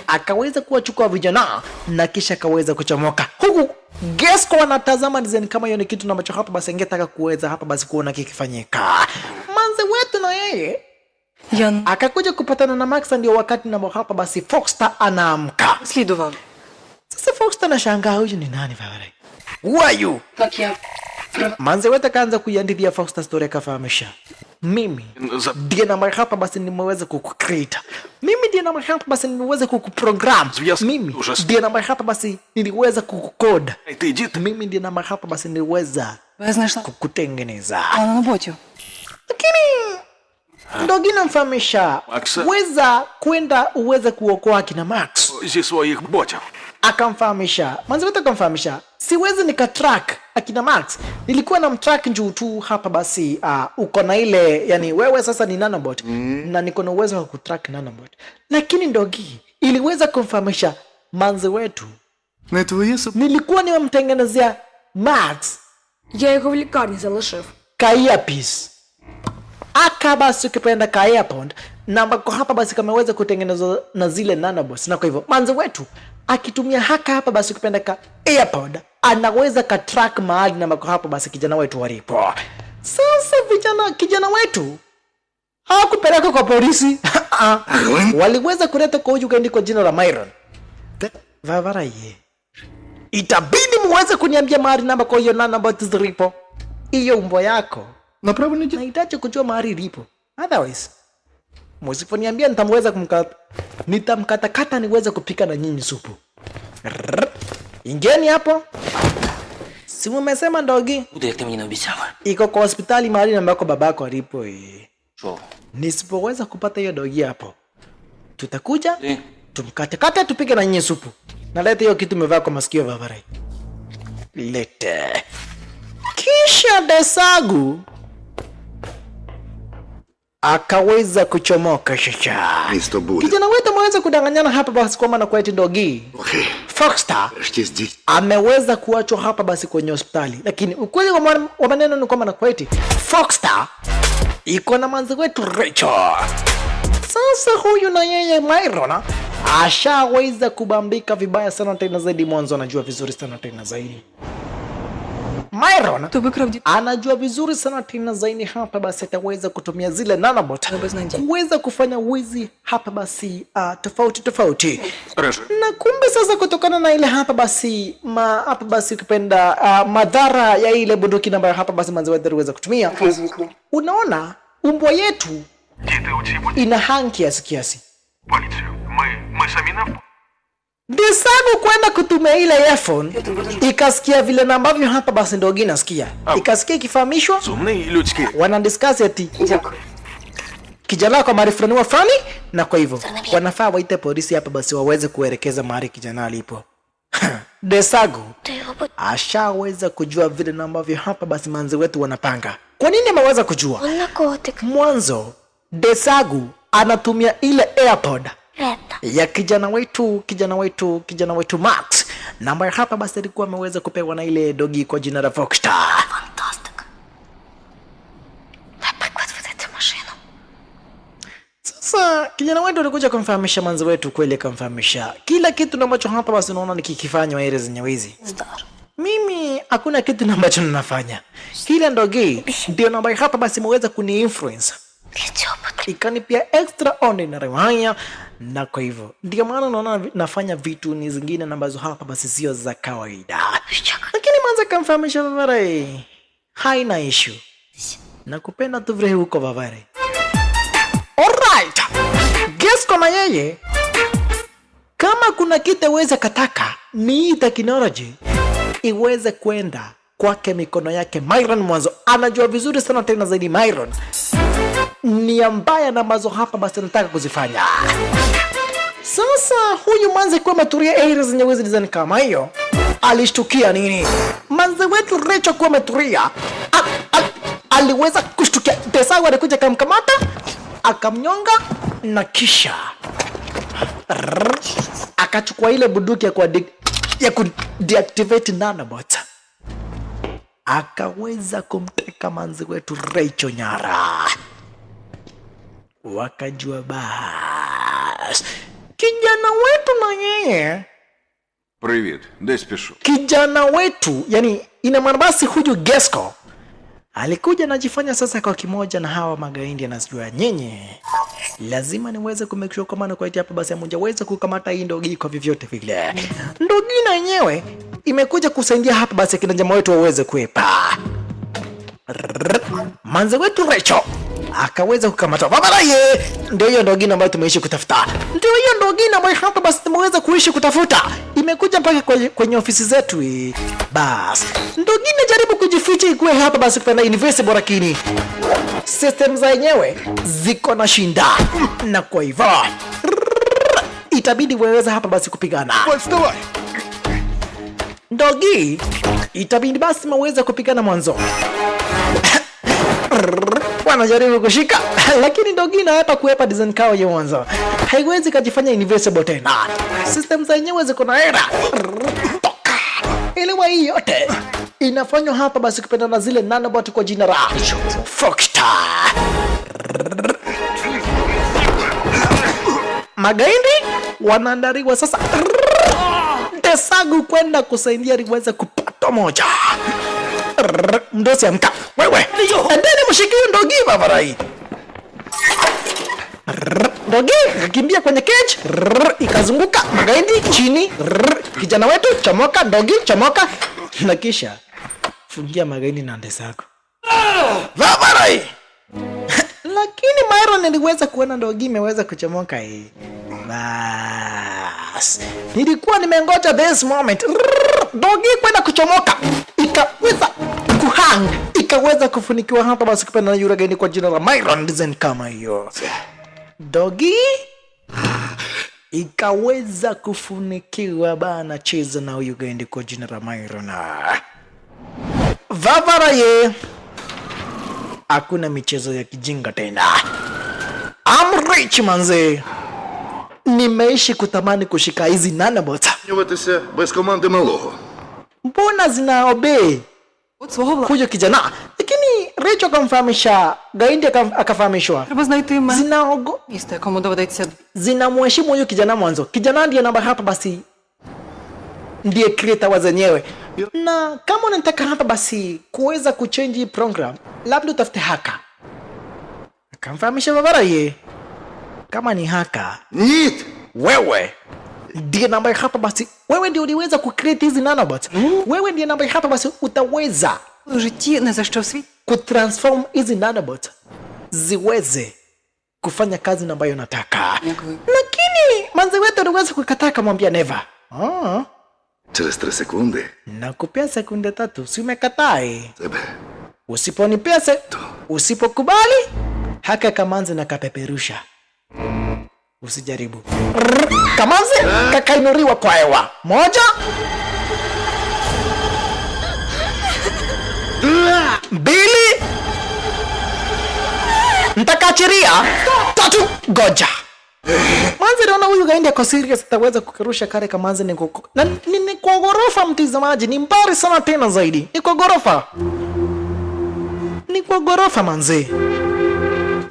akaweza kuwachukua vijana na kisha akaweza kuchomoka huku Gesco anatazama design kama hiyo ni kitu na macho hapa basi angetaka kuweza hapa basi kuona kikifanyika. Manze wetu na yeye akakuja kupatana na Max, ndio wakati na hapa basi Foxstar anaamka. Слідував. Sasa Foxstar anashangaa huyu ni nani Valerie? Who are you? Manze wetu akaanza kuiandithia Foxstar story akafahamisha. Mimi ndiye na hapa basi nimeweza kukucreate. Mimi ndiye na hapa basi nimeweza kukuprogram. Mimi ndiye na hapa basi niliweza kukucode. Mimi ndiye na hapa basi niliweza kukutengeneza. На роботі. Lakini Dogi namfahamisha weza kwenda uweze kuokoa kina Max Зі своїх ботів. akamfahamisha. Manzi wetu akamfahamisha siwezi nikatrack akina Max, nilikuwa na mtrack njuu tu hapa basi uko na ile yani wewe sasa ni nanobot na niko na uwezo wa kutrack nanobot. Lakini Dogi iliweza kumfahamisha manzi wetu nilikuwa nimemtengenezea Max Я його в лікарні залишив. kaia piece aka basi ukipenda kaia pond na ambako hapa basi kameweza kutengenezwa na zile nanobots, na kwa hivyo manzi wetu akitumia haka hapa basi ukipenda ka AirPod anaweza ka track mahali na ambako hapa basi kijana wetu walipo. Sasa kijana wetu hawakupeleka kwa polisi waliweza kuleta kwa huyu gaindi kwa jina la Myron. Vavarai, itabidi muweze kuniambia mahali namba kwa hiyo nanobots zilipo. Hiyo umbo yako nahitaji kujua mahali ilipo, otherwise msiponiambia nitamkatakata niweze kupika na nyinyi supu. Ingeni hapo. Si mmesema Dogi Буде, як ти мені не обіцяла. iko kwa hospitali mahali ambako babako alipo. Що? Nisipoweza kupata hiyo Dogi hapo, tutakuja Ти? tumkatakata tupike na nyinyi supu. Na leta hiyo kitu umevaa kwa masikio Vavarai. Lete. Kisha Desagu akaweza kuchomoka shasha. Kijana wetu ameweza kudanganyana hapa basi kwa maana kwa eti Dogi Foxstar ameweza kuachwa hapa basi kwenye hospitali, lakini ukweli wa maneno ni kwamba na kwa eti Foxstar iko na manzi wetu Rachel. Sasa huyu na yeye Myron ashaweza kubambika vibaya sana tena zaidi. Mwanzo anajua vizuri sana tena zaidi. Myron Хто викрав дітей? anajua vizuri sana tena zaidi. Hapa basi ataweza kutumia zile nanobot kuweza kufanya wizi hapa basi tofauti. Реже. Na kumbe sasa kutokana na ile hapa basi hapa basi ukipenda madhara ya ile bunduki ambayo hapa basi manzi wetu aliweza kutumia. Unaona umbwa yetu ina hanki kiasi. Поліцію. Ми самі не... Desagu kwenda kutumia ile earphone ikasikia vile na ambavyo hapa basi ndio inasikia. Ikasikia ikifahamishwa Сумний людський. wana discuss eti Дякую. kijana kwa marifraniwa fulani, na kwa hivyo wanafaa waite polisi hapa basi waweze kuelekeza mahali kijana alipo. Desagu ashaweza kujua vile na ambavyo hapa basi manzi wetu wanapanga. Kwa nini ameweza kujua? Mwanzo Desagu anatumia ile AirPod ya kijana wetu Max, na ambaye hapa basi alikuwa ameweza kupewa na ile dogi kwa jina la Voxstar. Sasa kijana wetu alikuja kumfahamisha manzi wetu, kweli kumfahamisha kila kitu ambacho hapa basi naona nikikifanya ile zenye wizi. Mimi hakuna kitu ambacho ninafanya. Kila ndogi ndio ambaye hapa basi mweza kuni influence. Ikanipia extraordinary haya, na kwa hivyo ndio maana naona nafanya vitu ni zingine ambazo hapa basi sio za kawaida. Lakini manza kumfahamisha Vavare haina issue. Nakupenda tu vile huko Vavare. Alright. Guess kama yeye kama kuna kitu iweze kataka ni technology iweze kwenda kwake mikono yake. Myron mwanzo anajua vizuri sana tena zaidi. Myron ni ambaye na mazo hapa basi nataka kuzifanya. Sasa huyu manze kwa maturia areas zenye wizi design kama hiyo alishtukia nini? Manze wetu Recho kwa maturia aliweza kushtukia. Desagu alikuja kumkamata akamnyonga na kisha akachukua ile bunduki ya ku deactivate nanobot, akaweza kumteka manzi wetu Recho nyara. Wakajua bas kijana wetu na yeye. Привіт, десь пішов. Kijana wetu yani ina maana basi huyu Gesco alikuja najifanya sasa kwa kimoja na hawa magaindi, anasijua nyenye lazima niweze kumake sure kama kwa hapa basi hamjaweza kukamata hii ndogi kwa vyovyote vile. Ndogi na yenyewe imekuja kusaidia hapa basi kina jamaa wetu waweze kuepa. Manze wetu Recho akaweza kukamata Vavaraye. Ndio hiyo ndogi ambayo tumeishi kutafuta. Ndio hiyo ndogi ambayo hapa basi tumeweza kuishi kutafuta. Imekuja mpaka kwenye ofisi zetu. Bas ndogi jaribu kujificha ikuwe hapa basi kupenda invisible, lakini system za yenyewe ziko na shinda, na kwa hivyo itabidi waweza hapa basi kupigana. Ndogi itabidi basi maweza kupigana mwanzo. Wanajaribu kushika lakini ndogi na hapa kuepa design kao ya mwanzo haiwezi kujifanya invisible tena. System za yenyewe ziko na error. Ile hii yote inafanywa hapa basi kupenda na zile nanobot kwa jina la Voxstar. Magaindi wanaandaliwa sasa Desagu kwenda kusaidia liweze kupata moja. Mdosi amka wewe, endeni mshike ndogi Vavarai. Ndogi kimbia kwenye cage, ikazunguka magaindi chini. Kijana wetu chomoka, ndogi chomoka, na kisha fungia magaindi na Desagu Vavarai. Lakini Myron aliweza kuona ndogi imeweza kuchomoka hii. Bas nilikuwa nimengoja this moment. Ndogi kwenda kuchomoka ikaweza kuhang, ikaweza kufunikiwa hapa basi kupenda na yule gani kwa jina la Myron design kama hiyo. Ndogi ikaweza kufunikiwa bana cheza na huyu gani kwa jina la Myron. Vavaraye hakuna michezo ya kijinga tena. I'm rich manze. Nimeishi kutamani kushika hizi nanobot. Змінюватися без команди малого. Mbona zinaobey От свого huyo kijana? Lakini Річо камфamisha, Gaindi akafahamishwa. Треба знайти Zinaogo місто, якому доведеться. zinamheshimu huyu kijana mwanzo. Kijana ndiye namba hapa basi ndiye creator wa zenyewe. Na kama unataka hapa basi kuweza kuchange program, labda utafute haka. Akamfahamisha babara ye. Kama ni haka, Ніт! wewe ndiye namba hapa basi. Wewe ndiye uliweza kucreate hizi nanobots. Wewe ndiye namba hapa basi utaweza У житті не за що в світі. kutransform hizi nanobots ziweze kufanya kazi ambayo nataka. Дякую. Lakini manzi wetu aliweza kukataa, kumwambia never. Через 3 секунди Nakupea sekunde 3, si umekataa? тебе. Usiponipea usipokubali, haka kamanzi na kapeperusha. Usijaribu. Kamanzi kakainuriwa kwa hewa. 1 2 Ntakaachiria 3 goja. Manzi naona huyu Gaindi ako serious, ataweza kukarusha kare kamanzi ni kwa ghorofa mtizamaji, ni mbali sana tena zaidi. Ni kwa ghorofa manzi.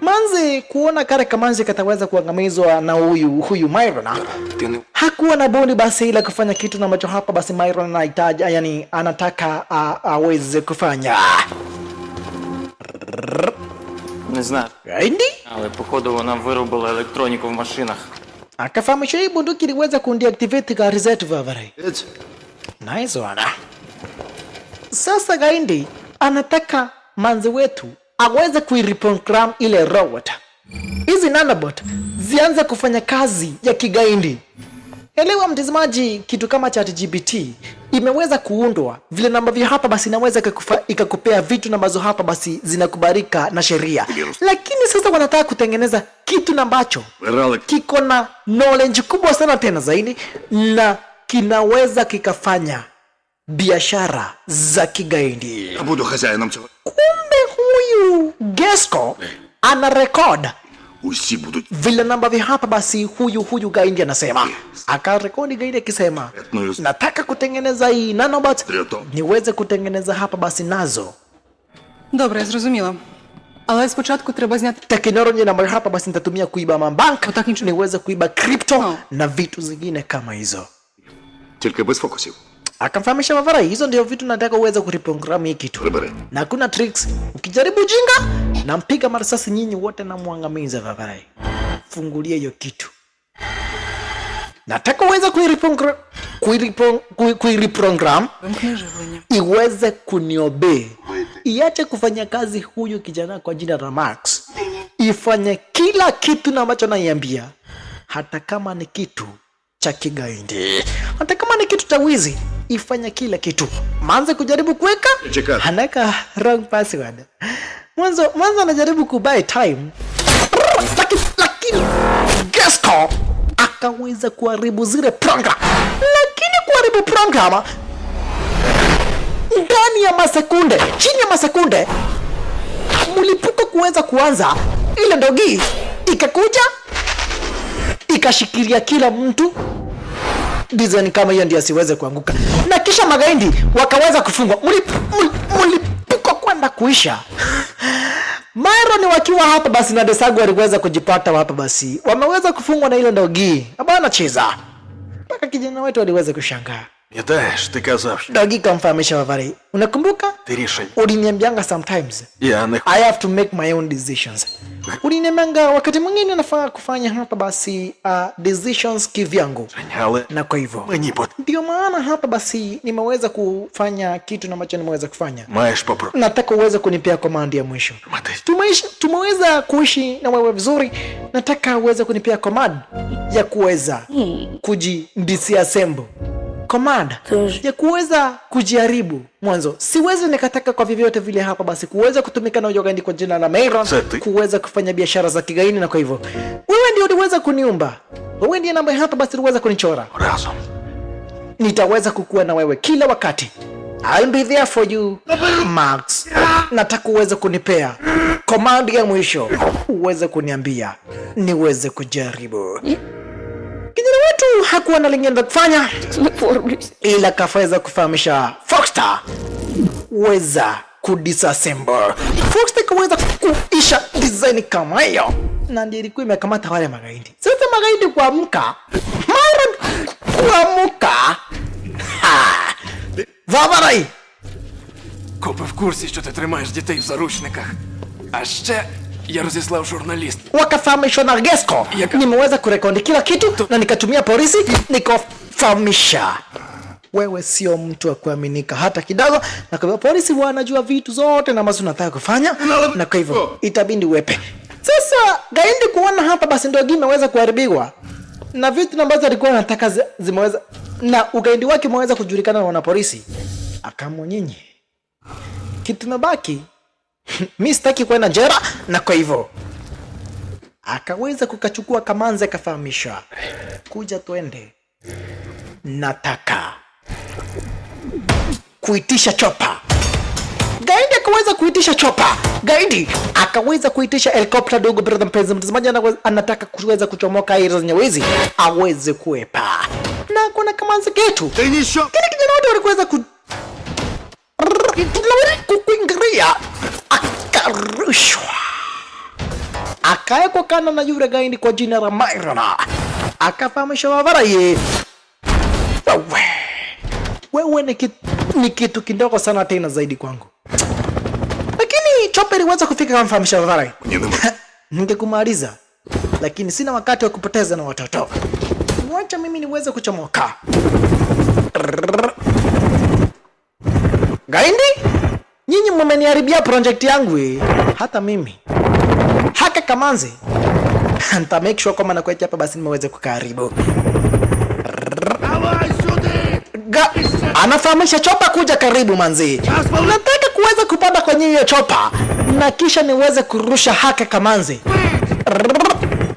Manzi kuona kare kamanzi kataweza kuangamizwa na huyu Myron. Hakuwa na bodi basi ila kufanya kitu ambacho hapa basi Myron anahitaji, yani anataka aweze kufanya. Не знаю, Gaindi але походу вона виробила електроніку в машинах. akafahamisha hii bunduki iliweza kundeactivate gari zetu vavare. Єць. Nice one. Sasa Gaindi anataka manzi wetu aweze kuireprogram ile robot. Hizi nanobot zianze kufanya kazi ya kigaindi. Elewa mtazamaji, kitu kama ChatGPT imeweza kuundwa vile ambavyo hapa basi inaweza ikakupea vitu ambazo hapa basi zinakubalika na sheria. Lakini sasa wanataka kutengeneza kitu ambacho kiko na knowledge kubwa sana tena zaidi na kinaweza kikafanya biashara za kigaidi. Я буду хазяїном цього. Kumbe huyu Gesco ana record Усі будуть. vile ambavyo hapa basi huyu Gaindi anasema. Akarekodi Gaindi akisema, nataka kutengeneza hii nanobot niweze kutengeneza hapa basi nazo Добре, я зрозуміла. Але спочатку треба зняти... teknolojia ambayo hapa basi nitatumia kuiba mabank, Отак нічого. niweze kuiba crypto na vitu zingine kama hizo. Тільки без фокусів. Akamfahamisha Mavara, hizo ndio vitu nataka uweze kureprogram hii kitu. Прибери. Na hakuna tricks. Ukijaribu jinga, nampiga marisasi nyinyi wote na muangamiza Mavara. Fungulia hiyo kitu. Nataka uweze kuireprogram Вимкни живлення. iweze kuniobey. Iache kufanya kazi huyu kijana kwa jina la Max. Ifanye kila kitu na ambacho naiambia. Hata kama ni kitu cha kigaindi, hata kama ni kitu cha wizi, ifanye kila kitu. Manze kujaribu kuweka, anaweka wrong password. Mwanzo anajaribu kubuy time. Lakini Gesco akaweza kuharibu zile program. Lakini kuharibu program ndani ya masekunde, chini ya masekunde, mlipuko kuweza kuanza, ile ndogi ikakuja ikashikilia kila mtu design kama hiyo ndio asiweze kuanguka, na kisha magaindi wakaweza kufungwa. Mlipuko kwenda kuisha. Myron wakiwa hapa basi na Desagu waliweza kujipata hapa basi wameweza kufungwa na ile ndogi abana cheza, mpaka kijana wetu aliweza kushangaa. Пам'ятаєш, ти казав, що Dogi kamfahamisha Wavari, unakumbuka? ти рішення. Uliniambianga sometimes Я не I have to make my own decisions. Uliniambianga wakati mwingine nafaa kufanya hapa basi decisions kivyangu. але Na kwa hivyo мені ndio maana hapa basi nimeweza kufanya kitu ambacho nimeweza kufanya. маєш попробувати. Nataka uweze kunipea command ya mwisho. Tumeweza kuishi na wewe vizuri. Nataka uweze kunipea command ya kuweza kujidisassemble. Command ya kuweza kujaribu mwanzo. Siwezi nikataka kwa vyovyote vile hapa basi kuweza kutumika na Gaindi kwa jina la Myron kuweza kufanya biashara za kigaini, na kwa hivyo wewe ndio uliweza kuniumba. Wewe ndiye namba hapa basi uliweza kunichora. Разом. Nitaweza kukua na wewe kila wakati. I'll be there for you, Max. Nataka uweze kunipea command ya mwisho, uweze kuniambia niweze kujaribu. Kijana wetu hakuwa na lingine kufanya ila kafaweza kufahamisha Foxstar weza kudisassemble. Foxter kaweza kuisha design kama hiyo, na ndiyo ilikuwa imekamata wale magaidi. Sasa magaidi kuamka, mara kuamka. Ваварай! Копи в курсі, що ти тримаєш дітей в заручниках. А ще я розіслав журналіст. Wakafahamisha na Gesco. Nimeweza kurekodi kila kitu na nikatumia polisi nikafahamisha. Wewe sio mtu wa kuaminika hata kidogo, na kwa polisi wanajua vitu zote na ambazo unataka kufanya, na kwa hivyo itabidi uwepe. Sasa gaindi kuona hapa basi ndio game imeweza kuharibiwa. Na vitu ambazo alikuwa anataka zimeweza, na ugaidi wake umeweza kujulikana na wanapolisi. Akamwonyinyi. Kitu nabaki mimi sitaki kwenda jela, na kwa hivyo akaweza kukachukua Kamanzi akafahamisha, kuja twende, nataka kuitisha chopa. Gaidi akaweza kuitisha chopa. Gaidi akaweza kuitisha helikopta dogo. Brother mpenzi mtazamaji, anataka kuweza kuchomoka ili Nyawezi aweze kuepa. Na kuna Kamanzi ketu kile kijana wote walikuweza kuingiria, akarushwa, akaekwa kana na yule gaidi kwa jina la Myrona, akafahamisha Wavarai, wewe ni kitu kidogo sana tena zaidi kwangu. Lakini Chopper iliweza kufika kama fahamisha Wavarai. Ningekumaliza, lakini sina wakati wa kupoteza na watoto. Wacha mimi niweze kuchomoka. Gaindi, nyinyi mmeniharibia project yangu hata mimi. Haka Kamanzi. Nita make sure kama nakuacha hapa basi nimeweza kukaribu. Anafahamisha Chopper kuja karibu manzi. Nataka kuweza kupanda kwenye hiyo Chopper na kisha niweze kurusha Haka Kamanzi.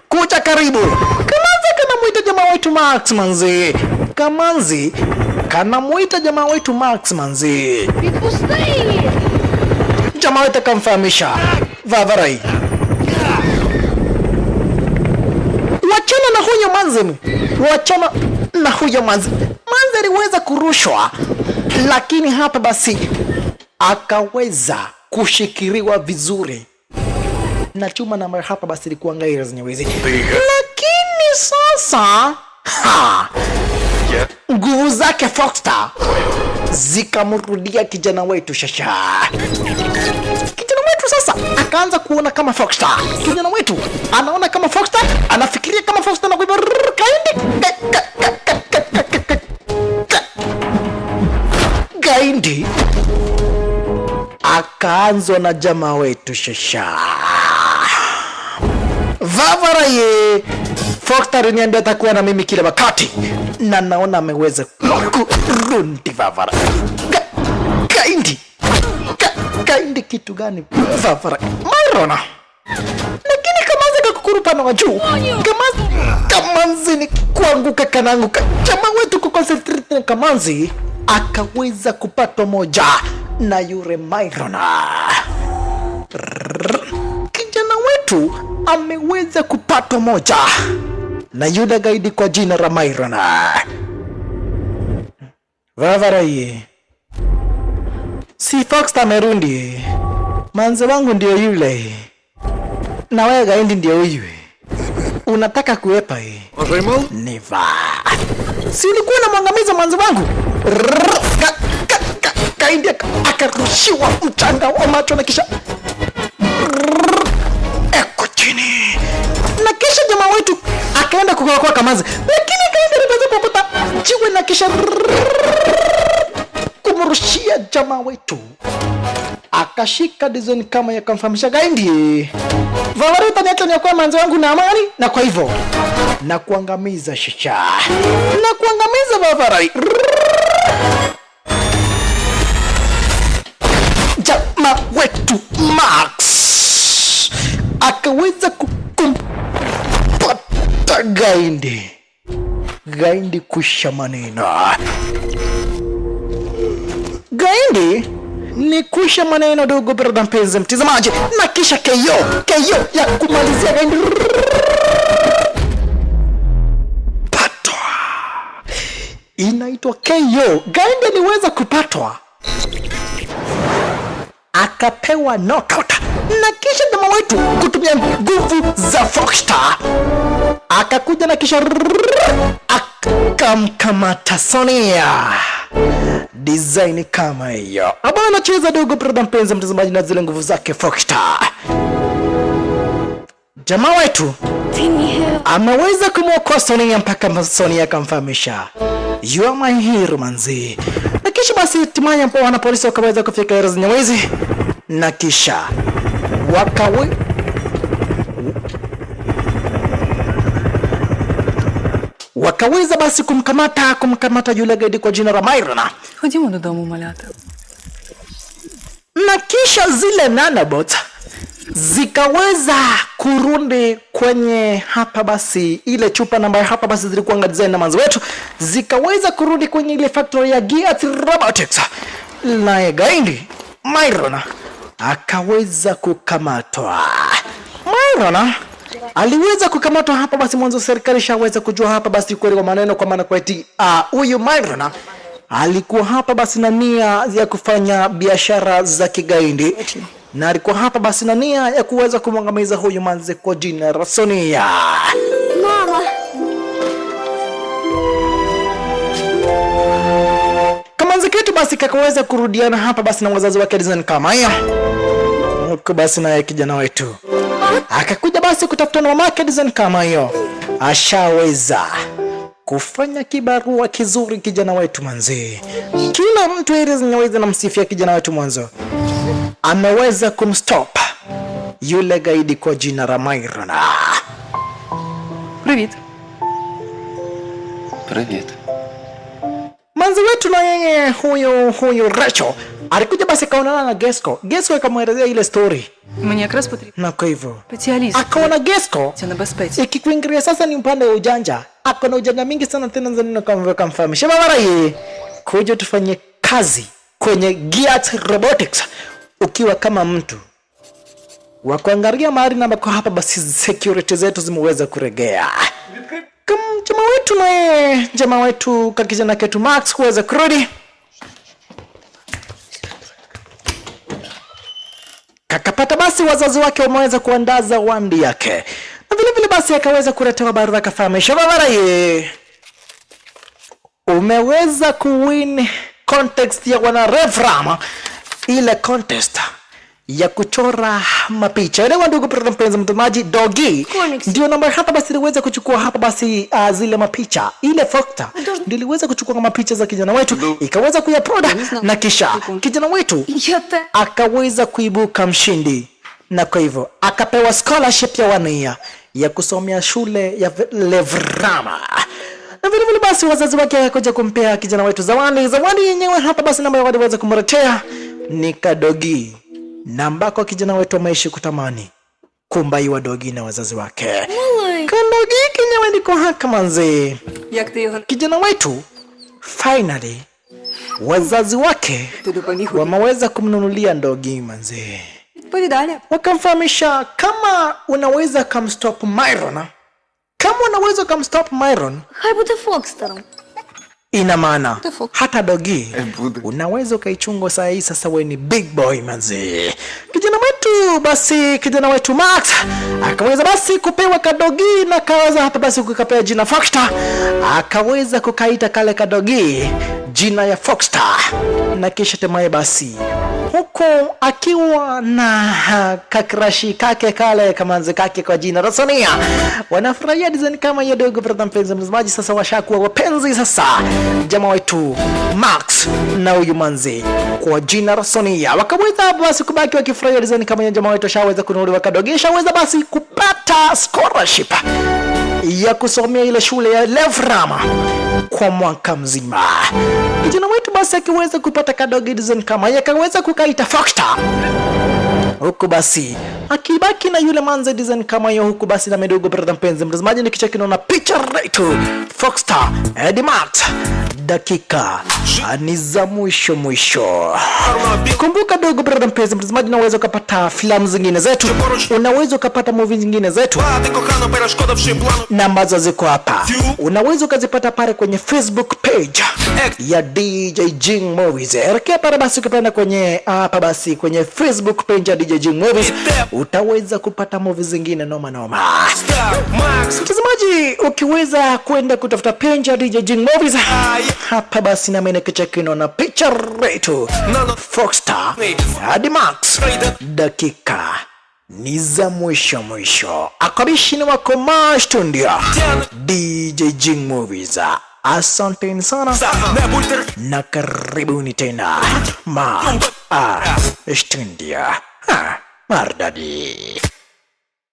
Kuja karibu. Kamanzi kanamuita jamaa wetu Max manzi. Kamanzi kanamuita jamaa wetu Max manzi. Jamaa wetu kamfahamisha Wavarai, wachana na huyo manzi. Wachana na huyo manzi. Manzi aliweza kurushwa, lakini hapa basi akaweza kushikiriwa vizuri na chuma na hapa basi ilikuwa ngaira zenye wezi. Lakini sasa nguvu zake Foxter zikamrudia kijana wetu Shasha. Kijana wetu sasa akaanza kuona kama Foxter. Kijana wetu anaona kama Foxter, anafikiria kama Foxter, na kuiba Gaindi akaanzwa na jamaa wetu Shasha. Wavarai, Foxter niambia atakuwa na mimi kila wakati, na naona ameweza kurundi Wavarai. Gaindi kitu gani Wavarai? Myrona. Lakini Kamanzi kakukuru pana wa juu. Kamanzi ni kuanguka kananguka. Jamaa wetu kuconcentrate na Kamanzi akaweza kupatwa moja na yule Myrona. Kijana wetu ameweza kupatwa moja na yule gaidi kwa jina la Myrona. Wavarai, si Foxter amerundi. Manzi wangu ndio yule, na wewe gaidi ndio huyu. Unataka kuepa Neva. Si ulikuwa na mwangamiza manzi wangu? Gaindi akarushiwa mchanga wa macho na kisha eko chini. Na kisha jamaa wetu akaenda kukokoa Kamanzi, lakini Gaindi aliweza kupata jiwe na kisha kumrushia jamaa wetu. Akashika design kama ya kumfahamisha Gaindi, Wavarai utaniacha ni kwa manzi wangu na amani, na kwa hivyo na kuangamiza Shasha. Na kuangamiza Wavarai. Jamaa wetu Max akaweza kumpata Gaindi. Gaindi kusha maneno. Gaindi ni kusha maneno dogo brother mpenzi mtazamaji, na kisha KO ya kumalizia Gaindi. Patwa. Inaitwa KO. Gaindi niweza kupatwa. akapewa knockout, na kisha jamaa wetu kutumia nguvu za Foxstar akakuja na kisha akamkamata Sonia. Design kama hiyo ambayo anacheza dogo brother mpenzi mtazamaji na zile nguvu zake Foxstar. Jamaa wetu ameweza kumwokoa Sonia mpaka Sonia akamfahamisha you are my hero manzi. Na kisha basi hatimaye hapo wana polisi wakaweza kufika Eros Nyawezi na kisha wakaweza basi kumkamata yule gaidi kwa jina la Myrona. Ходімо додому, малята. Na kisha zile nanobots zikaweza kurudi kwenye hapa basi ile chupa namba hapa basi zilikuwa design na manzo wetu, zikaweza kurudi kwenye ile factory ya Gears Robotics. Na gaidi Myrona akaweza kukamatwa. Myrona aliweza kukamatwa hapa basi mwanzo serikali shaweza kujua hapa basi kweli kwa maneno kwa maana kwa eti huyu Myrona alikuwa hapa basi na nia ya kufanya biashara za kigaidi na alikuwa hapa basi na nia ya kuweza kumwangamiza huyu manze kwa jina la Sonia. Mama. Kama nzikitu basi kakaweza kurudiana hapa basi na wazazi wake design kama hiyo. Huko basi na kijana wetu akakuja basi kutafuta na mamake design kama hiyo. Ashaweza kufanya kibarua kizuri kijana wetu manzi. Kila mtu Eros Nyawezi na msifia kijana wetu mwanzo. Ameweza kumstop yule gaidi kwa jina la Myrona. Привіт. Привіт. Manzi wetu na yeye huyu Rachel alikuja basi kaonana na Gesco. Gesco akamwelezea ile story. Мені якраз потрібен Na kwa hivyo спеціаліст. akaona Gesco Це небезпечно. ikikuingilia sasa ni upande wa ujanja. Akona ujanja mingi sana tena nzani kama kamfahamisha mara hii kuja tufanye kazi kwenye Gears Robotics ukiwa kama mtu wa kuangalia mahali na kwa hapa basi security zetu zimeweza kuregea. Kama jamaa wetu kakijana ketu Max kuweza kurudi kakapata basi wazazi wake wameweza kuandaa zawadi yake na vile vile basi akaweza kuletewa barua kafahamisha mara hii umeweza kuwin contest ya wana Refram, ile contest ya kuchora mapicha. Elewa ndugu mpenzi mtazamaji, Dogi ndio namba hapa basi iliweza kuchukua hapa basi zile mapicha. Ile Foxstar ndio iliweza kuchukua mapicha za kijana wetu ikaweza kuyaproda na kisha kijana wetu akaweza kuibuka mshindi. Na kwa hivyo akapewa scholarship ya 1 year ya kusomea shule ya Levrama. Na vile vile basi wazazi wake wakaja kumpea kijana wetu zawadi yenyewe hapa basi namba waliweza kumletea ni kadogi namba kwa kijana wetu ameishi kutamani kumbaiwa dogi na wazazi wake. Kadogi kinyewe ndiko haka manzi. Як ти його Kijana wetu finally wazazi wake wameweza kumnunulia dogi manzi. відповідальня? Wakamfahamisha kama unaweza kumstop Myrona, kama unaweza kumstop Myron, Хай буде Фокстером. ina maana hata dogi unaweza ukaichunga saa hii. Sasa wewe ni big boy manzi. Kijana wetu Max akaweza basi kupewa kadogi na kaweza hapa basi kukapewa jina Foxstar, akaweza kukaita kale kadogi jina ya Foxstar na kisha temaye basi huko akiwa na kakrashi kake kale kamanzi kake kwa jina la Sonia. Wanafurahia design kama hiyo dogo brother mpenzi mtazamaji. Sasa washakuwa wapenzi sasa jamaa wetu Max na huyu manzi kwa jina la Sonia. Wakaweza basi kubaki wakifurahia design kama hiyo. Jamaa wetu shaweza kununuliwa kadogesha weza basi kupata scholarship ya kusomea ile shule ya Levrama kwa mwaka mzima. Kijana wetu basi akiweza kupata kadogi design kama hiyo akaweza kukaita Foxstar. Huku basi akibaki na yule manze design kama hiyo. Huku basi na medogo brother mpenzi mtazamaji ni kicha kinaona picha right Foxstar, Eddie Max, dakika ni za mwisho mwisho. Kumbuka dogo brother mpenzi mtazamaji, unaweza ukapata filamu zingine zetu, unaweza ukapata movie zingine zetu na ambazo ziko hapa, unaweza ukazipata pale kwenye Facebook page ya DJ Jing Movies. Elekea pale basi ukipenda kwenye hapa basi kwenye Facebook page ya DJ Jing Movies, utaweza kupata movies zingine noma noma. Mtazamaji, ukiweza kwenda kutafuta page ya DJ Jing Movies hapa basi na mimi nikichekino na picture yetu Foxstar hadi Max, dakika ni za mwisho mwisho. Akabishi ni wako Studio DJ Jing Movies. Asanteni sana na karibuni tena Studio Mardadi.